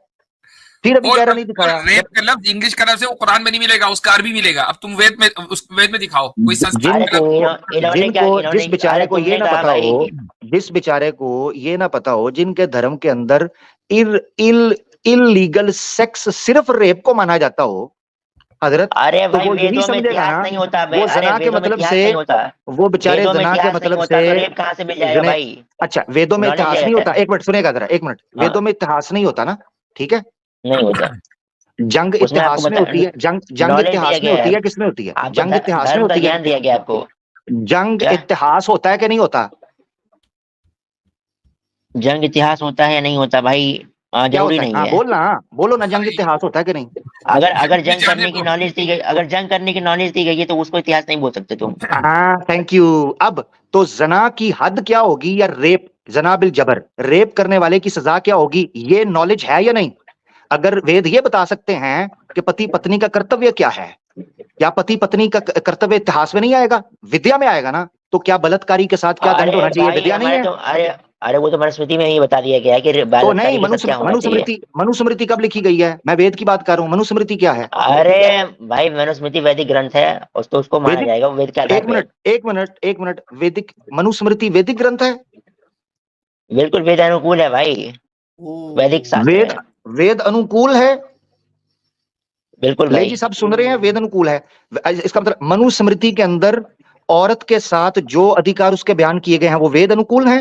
फिर अभी कह रहा नहीं दिखाया। रेप का लफ्ज इंग्लिश का लफ्ज है, वो कुरान में नहीं मिलेगा, उसका अरबी मिलेगा। अब तुम वेद में, उस वेद में दिखाओ कोई संस्कृत अरे का तो लफ्ज। इन्होंने जिस बेचारे को ये तुमने ना कहा पता भाई हो, जिस बेचारे को ये ना पता हो, जिनके धर्म के अंदर इलीगल सेक्स सिर्फ रेप को माना जाता हो हजरत, अरे तो भाई वो यही वेदों में समझेगा इतिहास ना, नहीं होता वो अरे जना के वेदों में मतलब इतिहास से, नहीं होता, वो बेचारे वेदों में जना के इतिहास नहीं मतलब होता, से तो रेप कहाँ से मिल जाएगा जने, भाई? अच्छा वेदों में नॉलेज इतिहास लिया नहीं जाता होता, है। एक मिनट सुनिएगा जरा, एक मिनट, हाँ। वेदों में इतिहास नहीं होता ना, ठीक है, नहीं होता, जंग उसमें आपको इतिहास में होती है, जंग नॉलेज इतिहास दिया में गया होती है, है, किसमें होती है, आपको जंग इतिहास में धर्म का होती है, ज्ञान दिया गया आपको। जंग क्या? इतिहास होता है कि नहीं होता, जंग इतिहास होता है या नहीं होता भाई? क्या जरूरी होता है, नहीं हाँ है। बोलना, बोलो ना, जंग इतिहास होता है कि नहीं। अगर भी जंग जाने करने की दो। नॉलेज दी गई, अगर जंग करने की नॉलेज दी गई है तो उसको इतिहास नहीं बोल सकते तुम। हाँ थैंक यू। अब तो जना की हद क्या होगी, या रेप, जना बिल जबर, रेप करने वाले की सजा क्या होगी, ये नॉलेज है या नहीं? अगर वेद ये बता सकते हैं कि पति पत्नी का कर्तव्य क्या है, क्या पति पत्नी का कर्तव्य इतिहास में नहीं आएगा, विद्या में आएगा ना, तो क्या बलात्कारी के साथ क्या दंड होना चाहिए, विद्या नहीं है? अरे वो तो मनुस्मृति में ही बता दिया गया है कि तो बलात्कारी नहीं, के साथ क्या होना चाहिए। मनुस्मृति कब लिखी गई है, मैं वेद की बात कर रहा हूँ, मनुस्मृति क्या है? अरे भाई मनुस्मृति वैदिक ग्रंथ है, उसको माना वैदिक, जाएगा वेद के आधार एक मिनट, वैदिक मनुस्मृति वैदिक ग्रंथ है? बिल्कुल वेद अनुकूल है भाई, वैदिक शास्त्र है। वेद अनुकूल है, बिल्कुल ले भाई। जी सब सुन रहे हैं, वेद अनुकूल है, इसका मतलब मनुस्मृति के अंदर औरत के साथ जो अधिकार उसके बयान किए गए हैं वो वेद अनुकूल हैं।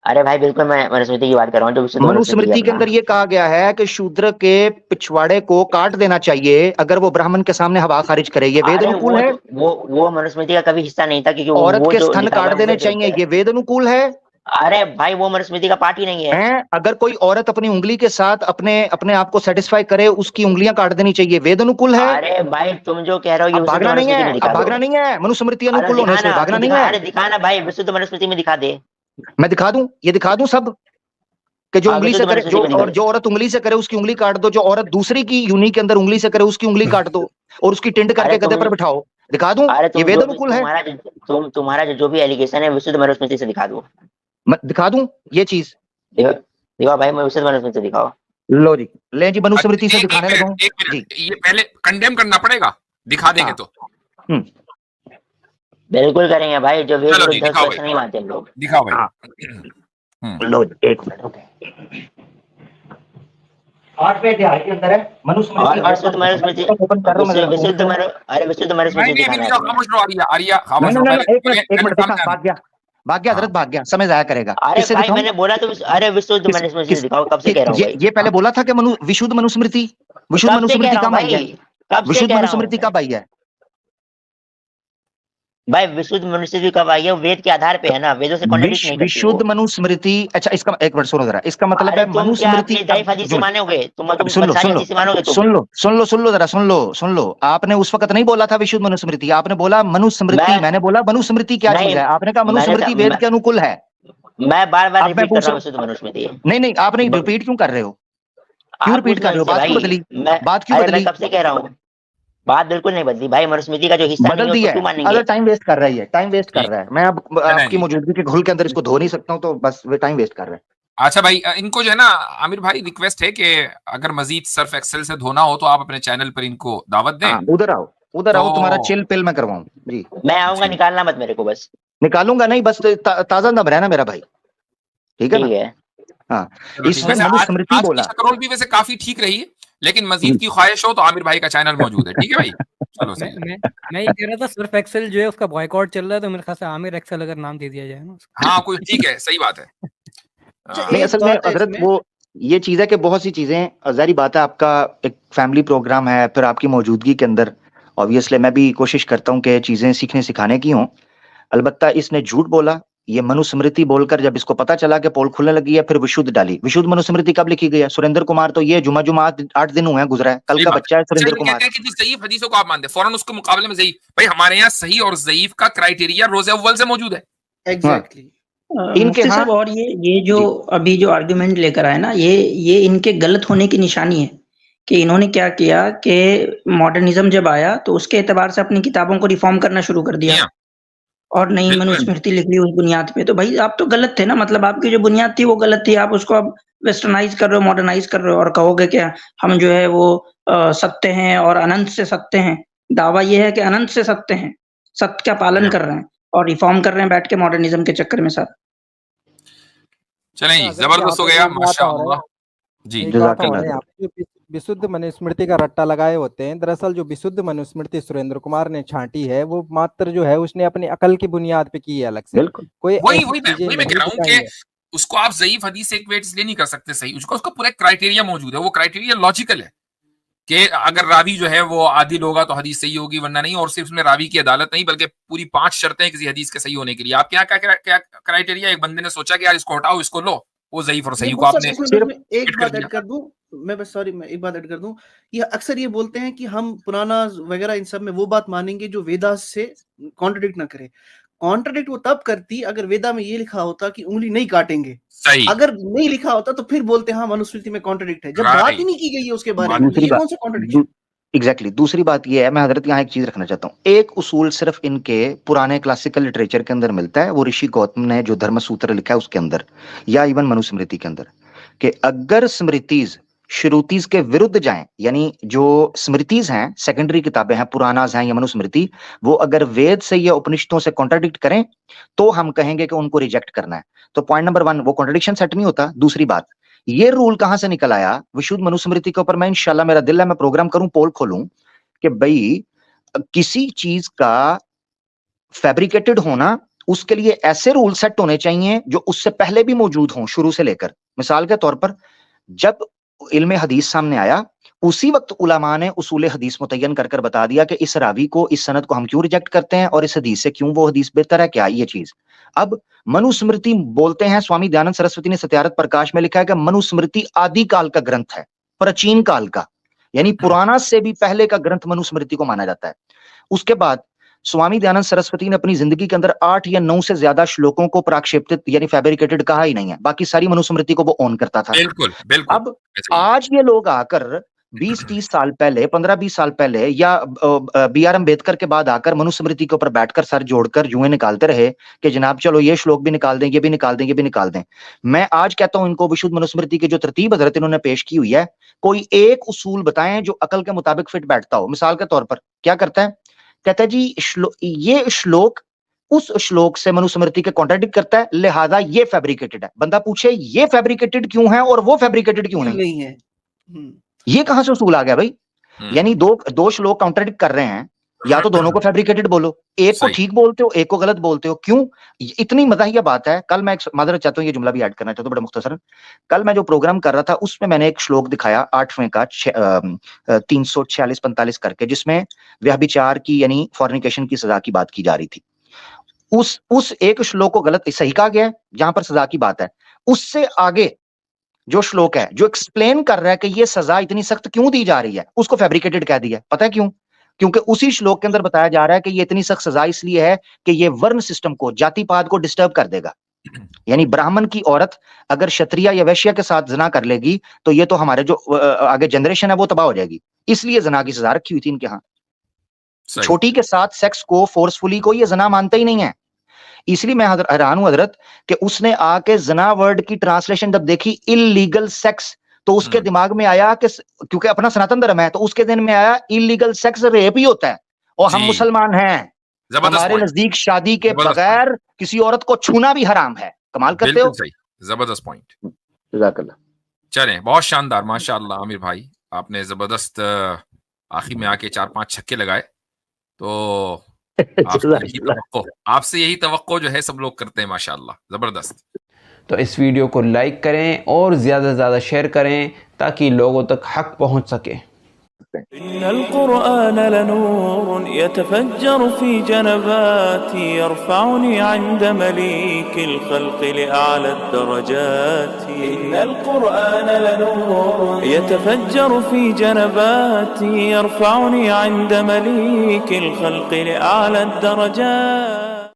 अरे भाई बिल्कुल मैं मनुस्मृति की बात कर रहा हूँ, जो मनुस्मृति के अंदर ये कहा गया है कि शूद्र के पिछवाड़े को काट देना चाहिए अगर वो ब्राह्मण के सामने हवा खारिज करे, ये वेद अनुकूल है। वो मनुस्मृति का कभी हिस्सा नहीं था, क्योंकि औरत के स्तन काट देने चाहिए, ये वेद अनुकूल है। अरे भाई वो मनुस्मृति का पार्ट ही नहीं है। अगर कोई औरत अपनी उंगली के साथ अपने आप को सेटिस्फाई करे, उसकी उंगलियां काट देनी चाहिए, वेद अनुकूल है। अरे भाई तुम जो कह रहे हो ये भागना नहीं है, अब भागना नहीं है, मनुस्मृति अनुकूल होने से भागना नहीं है। अरे दिखाना भाई, विशुद्ध मनुस्मृति में दिखा दे। मैं दिखा दूं, ये दिखा दूं सब कि जो उंगली से करे, जो औरत उंगली से करे उसकी उंगली काट दो, जो औरत दूसरी की यूनी के अंदर उंगली से करे उसकी उंगली काट दो, और उसकी टिंड करके गधे पर बिठाओ, दिखा दूं, ये वेद अनुकूल है। तुम्हारा जो भी एलिगेशन है विशुद्ध मनुस्मृति से दिखा दो, दिखा दूं ये चीज, दिखाओ भाई, मैं विशुद्ध मनुस्मृति से दिखाओ। लो जी, ले जी मनुस्मृति से दिखाने लगा हूं जी। ये पहले कंडेम करना पड़ेगा, दिखा देंगे तो। बिल्कुल करेंगे भाई, जो वेद विरुद्ध नहीं मानते हम लोग। दिखाओ भाई। लो एक मिनट, ओके। 8वें अध्याय के अंदर है मनुस्मृति, विशुद्ध मनुस्मृति, अरे विशुद्ध मनुस्मृति दिखाना है। खामोश रहो आर्या, खामोश रहो। एक मिनट, भाग गया हजरत, भाग गया, समय जाया करेगा। अरे भाई मैंने बोला तो, अरे विशुद्ध मनुस्मृति दिखाओ, कब से कह रहा हूँ। ये पहले बोला था कि विशुद्ध मनुस्मृति, विशुद्ध मनुस्मृति कब आई है, विशुद्ध मनुस्मृति कब आई है भाई? विशुद्ध मनुस्मृति कब आई है? वेद के आधार पे है ना, वेदों से कॉन्ट्रडिक्ट नहीं करती। विशुद्ध मनुस्मृति, अच्छा इसका एक मिनट सुनो जरा, इसका मतलब है मनुस्मृति। मानोगे तुम सुन लो जरा, सुन लो, आपने उस वक्त नहीं बोला था विशुद्ध मनुस्मृति, आपने बोला मनुस्मृति, मैंने बोला मनुस्मृति क्या चीज है, आपने कहा मनुस्मृति वेद के अनुकूल है। मैं बार-बार रिपीट कर रहा हूं विशुद्ध मनुस्मृति। नहीं आपने रिपीट क्यों कर रहे हो, क्यों रिपीट कर रहे हो, बात क्यों बदली, बात क्यों बदली? कब से कह रहा हूँ, बात बिल्कुल नहीं बदली भाई, मनुस्मृति का जो हिस्सा बदल दिया है। अगर टाइम वेस्ट कर रही है, टाइम वेस्ट कर रहा है, मैं अब आपकी मौजूदगी के घुल के अंदर इसको धो नहीं सकता हूं, तो बस वे टाइम वेस्ट कर रहे हैं। अच्छा भाई, इनको जो है ना आमिर भाई, रिक्वेस्ट है कि अगर मजीद सर्फ एक्सेल से धोना हो तो आप अपने चैनल पर इनको दावत दें। उधर आओ, तुम्हारा चिल पिल मैं करवाऊं जी। मैं आऊंगा, निकालना मत मेरे को, बस निकालूंगा नहीं, बस ताजा दम रहना मेरा भाई, ठीक है ना? हाँ, इसमें मनुस्मृति बोला, करोल भी वैसे काफी ठीक रही है, लेकिन मजीद की ख्वाहिश हो तो आमिर भाई का चैनल मौजूद है, ठीक है भाई। चलो सही। मैं ये कह रहा था सर्फ एक्सेल जो है उसका बॉयकॉट चल रहा है, तो मेरे ख्याल से आमिर एक्सेल अगर नाम दे दिया जाए ना। हाँ कोई ठीक है, सही बात है। नहीं असल में हजरत वो ये चीज है कि बहुत सी चीजें, जारी बात है, आपका एक फैमिली प्रोग्राम है, फिर आपकी मौजूदगी के अंदर ऑब्वियसली मैं भी कोशिश करता हूँ कि चीजें सीखने सिखाने की हों। अलबत्ता इसने झूठ बोला, ये मनुस्मृति बोलकर जब इसको पता चला कि पोल खुलने लगी है, फिर विशुद्ध डाली। विशुद्ध मनुस्मृति कब लिखी गई है? सुरेंद्र कुमार, तो ये जुमा 8 दिन हुए हैं गुजरा है, कल का बच्चा है सुरेंद्र कुमार। सही हदीसों को आप मानते, फौरन उसके मुकाबले में ज़ईफ। भाई हमारे यहाँ सही और ज़ईफ का क्राइटेरिया रोज़े अव्वल से मौजूद है। एग्जैक्टली। इनके मुफ्ती हाँ साहब, और ये जो जी अभी जो आर्गुमेंट लेकर आए ना, ये इनके गलत होने की निशानी है कि इन्होंने क्या किया कि मॉडर्निज्म जब आया तो उसके एतबार से अपनी किताबों को रिफॉर्म करना शुरू कर दिया किया और नई बिल्कुल मनुस्मृति लिख ली उस बुनियाद पे। तो भाई आप तो गलत थे ना, मतलब आपकी जो बुनियाद थी वो गलत थी, आप उसको अब वेस्टर्नाइज कर रहे हो, मॉडर्नाइज कर रहे हो और कहोगे कि हम जो है वो सत्य हैं और अनंत से सत्य हैं। दावा ये है कि अनंत से सत्य हैं, सत्य का पालन कर रहे हैं और रिफॉर्म कर रहे हैं बैठ के मॉडर्निज्म के चक्कर में सर। चलें जी, हजरत जबरदस्त हो यहाँ पे गया एक बात और है, माशाअल्लाह जी। एक बात जज़ाकल्लाह और है, यहाँ पे जो विशुद्ध मनुस्मृति का रट्टा लगाए होते हैं, दरअसल जो विशुद्ध मनुस्मृति सुरेंद्र कुमार ने छांटी है वो मात्र जो है उसने अपनी अकल की बुनियाद पे की है, अलग से बिल्कुल कोई वही ऐसी वही मैं चीजें वही मैं नहीं कह रहा हूँ दिखाई कि है। उसको आप ज़ईफ हदीस से इक्वेट इसलिए नहीं कर सकते सही, उसका पूरा क्राइटेरिया मौजूद है, वो क्राइटेरिया लॉजिकल है कि अगर रावी जो है वो आदिल होगा तो हदीस सही होगी, वरना नहीं। और सिर्फ उसमें रावी की अदालत नहीं बल्कि पूरी 5 शर्तें किसी हदीस के सही होने के लिए। आपके यहाँ क्या क्राइटेरिया? एक बंदे ने सोचा कि यार इसको हटाओ इसको लो, वो ज़ईफ और सही नहीं को मुफ्ती आपने साहब, सिर्फ इसमें एक फिट कर बात ऐड दिया। कर दूं। मैं बस सॉरी, मैं एक बात ऐड कर दूं। ये अक्सर ये बोलते हैं कि हम पुराना वगैरह इन सब में वो बात मानेंगे जो वेदास से कॉन्ट्रडिक्ट ना करे। कॉन्ट्रडिक्ट वो तब करती अगर वेदा में ये लिखा होता कि उंगली नहीं काटेंगे, सही, अगर नहीं लिखा होता तो फिर बोलते हाँ मनुस्मृति में कॉन्ट्रडिक्ट है, जब बात ही राइट, नहीं की गई है उसके बारे में, तो दूसरी ये बात कौन सा कॉन्ट्रडिक्शन? एग्जैक्टली दूसरी बात ये है, मैं हजरत यहाँ एक चीज रखना चाहता हूँ। एक उसूल सिर्फ इनके पुराने क्लासिकल लिटरेचर के अंदर मिलता है, वो ऋषि गौतम ने जो धर्म सूत्र लिखा है उसके अंदर, या इवन मनुस्मृति के अंदर, कि अगर स्मृतिज श्रुतिज के विरुद्ध जाएं, यानी जो स्मृतिज हैं, सेकेंडरी किताबें हैं, पुरानाज हैं या मनुस्मृति, वो अगर वेद से या उपनिषदों से कॉन्ट्राडिक्ट करें तो हम कहेंगे कि उनको रिजेक्ट करना है। तो पॉइंट नंबर 1, वो कॉन्ट्रडिक्शन सेट नहीं होता। दूसरी बात, ये रूल कहां से निकल आया विशुद्ध मनुस्मृति के ऊपर? मैं इंशाल्लाह, मेरा दिल है मैं प्रोग्राम करूं, पोल खोलूं कि भाई किसी चीज का फैब्रिकेटेड होना, उसके लिए ऐसे रूल सेट होने चाहिए जो उससे पहले भी मौजूद हों शुरू से लेकर। मिसाल के तौर पर जब इल्मे हदीस सामने आया उसी वक्त उलमा ने उसूल हदीस मुतय्यन कर बता दिया कि इस रावी को, इस सनद को हम क्यों रिजेक्ट करते हैं और इस हदीस से क्यों वो हदीस बेहतर है, क्या ये चीज। अब मनुस्मृति बोलते हैं, स्वामी दयानंद सरस्वती ने सत्यार्थ प्रकाश में लिखा है कि मनुस्मृति आदि काल का ग्रंथ है, प्राचीन काल का, यानी पुराना से भी पहले का ग्रंथ मनुस्मृति को माना जाता है। उसके बाद स्वामी दयानंद सरस्वती ने अपनी जिंदगी के अंदर 8 या 9 से ज्यादा श्लोकों को प्राक्षेपित यानी फैब्रिकेटेड कहा ही नहीं है, बाकी सारी मनुस्मृति को वो ऑन करता था। बिल्कुल बिल्कुल। अब आज ये लोग आकर 20-30 साल पहले, 15-20 साल पहले, या BR अम्बेडकर के बाद आकर मनुस्मृति के ऊपर बैठकर सर जोड़कर जुएं निकालते रहे कि जनाब चलो ये श्लोक भी निकाल दें, ये भी निकाल दें, ये भी निकाल दें। मैं आज कहता हूं इनको विशुद्ध मनुस्मृति की जो तरतीब हजरत इन्होंने पेश की हुई है, कोई एक उसूल बताएं जो अकल के मुताबिक फिट बैठता हो। मिसाल के तौर पर क्या करता है, कहता है जी ये श्लोक उस श्लोक से मनुस्मृति के कॉन्ट्राडिक्ट करता है, लिहाजा ये फैब्रिकेटेड है। बंदा पूछे ये फैब्रिकेटेड क्यों है और वो फैब्रिकेटेड क्यों नहीं है? ये कहां से उसूल आ गया भाई? यानी दो श्लोक काउंटरडिक्ट कर रहे हैं, या तो दोनों को फैब्रिकेटेड बोलो, एक को ठीक बोलते हो, एक को गलत बोलते हो, क्यों? इतनी मजाहिया बात है। कल मैं एक माजरत चाहता हूँ, ये जुमला भी ऐड करना चाहता हूँ बड़ा मुख्तसर। कल मैं जो प्रोग्राम कर रहा था उसमें मैंने एक श्लोक दिखाया 8वें का 346-45 करके, जिसमें व्यभिचार की यानी फॉर्निकेशन की सजा की बात की जा रही थी। उस एक श्लोक को गलत सही कहा गया है जहां पर सजा की बात है। उससे आगे जो श्लोक है जो एक्सप्लेन कर रहा है कि ये सजा इतनी सख्त क्यों दी जा रही है, उसको फैब्रिकेटेड कह दिया। पता है क्यों? क्योंकि उसी श्लोक के अंदर बताया जा रहा है कि ये इतनी सख्त सजा इसलिए है कि ये वर्ण सिस्टम को, जातिपात को डिस्टर्ब कर देगा। यानी ब्राह्मण की औरत अगर क्षत्रिय या वैश्य के साथ जना कर लेगी तो ये तो हमारे जो आगे जनरेशन है वो तबाह हो जाएगी। इसलिए जना की सजा रखी हुई थी इनके यहाँ। छोटी के साथ सेक्स को फोर्सफुली कोई ये जना मानता ही नहीं है। इसलिए मैं हैरान हूं हजरत कि उसने आके जना वर्ड की ट्रांसलेशन जब देखी इलीगल सेक्स, तो उसके दिमाग में आया कि क्योंकि अपना सनातन धर्म है तो उसके दिन में आया इलीगल सेक्स रेप ही होता है और हम मुसलमान हैं, हमारे नजदीक शादी के बगैर किसी औरत को छूना भी हराम है। कमाल करते हो। जबरदस्त पॉइंट। जज़ाकल्लाह। चलें, बहुत शानदार, माशाअल्लाह आमिर भाई, आपने जबरदस्त आखिर में आके 4-5 छक्के लगाए। तो आपसे यही तवक्को जो है सब लोग करते हैं, माशाअल्लाह, जबरदस्त। तो इस वीडियो को लाइक करें और ज़्यादा से ज़्यादा शेयर करें ताकि लोगों तक हक पहुंच सके। इन्नल कुरआन लनूर यतफज्जर फी जनबाती यरफउनी इंद मलीकिल खल्क़ लिअअला अद-दरजात। इन्नल कुरआन लनूर यतफज्जर फी जनबाती यरफउनी इंद मलीकिल खल्क़ लिअअला अद-दरजात।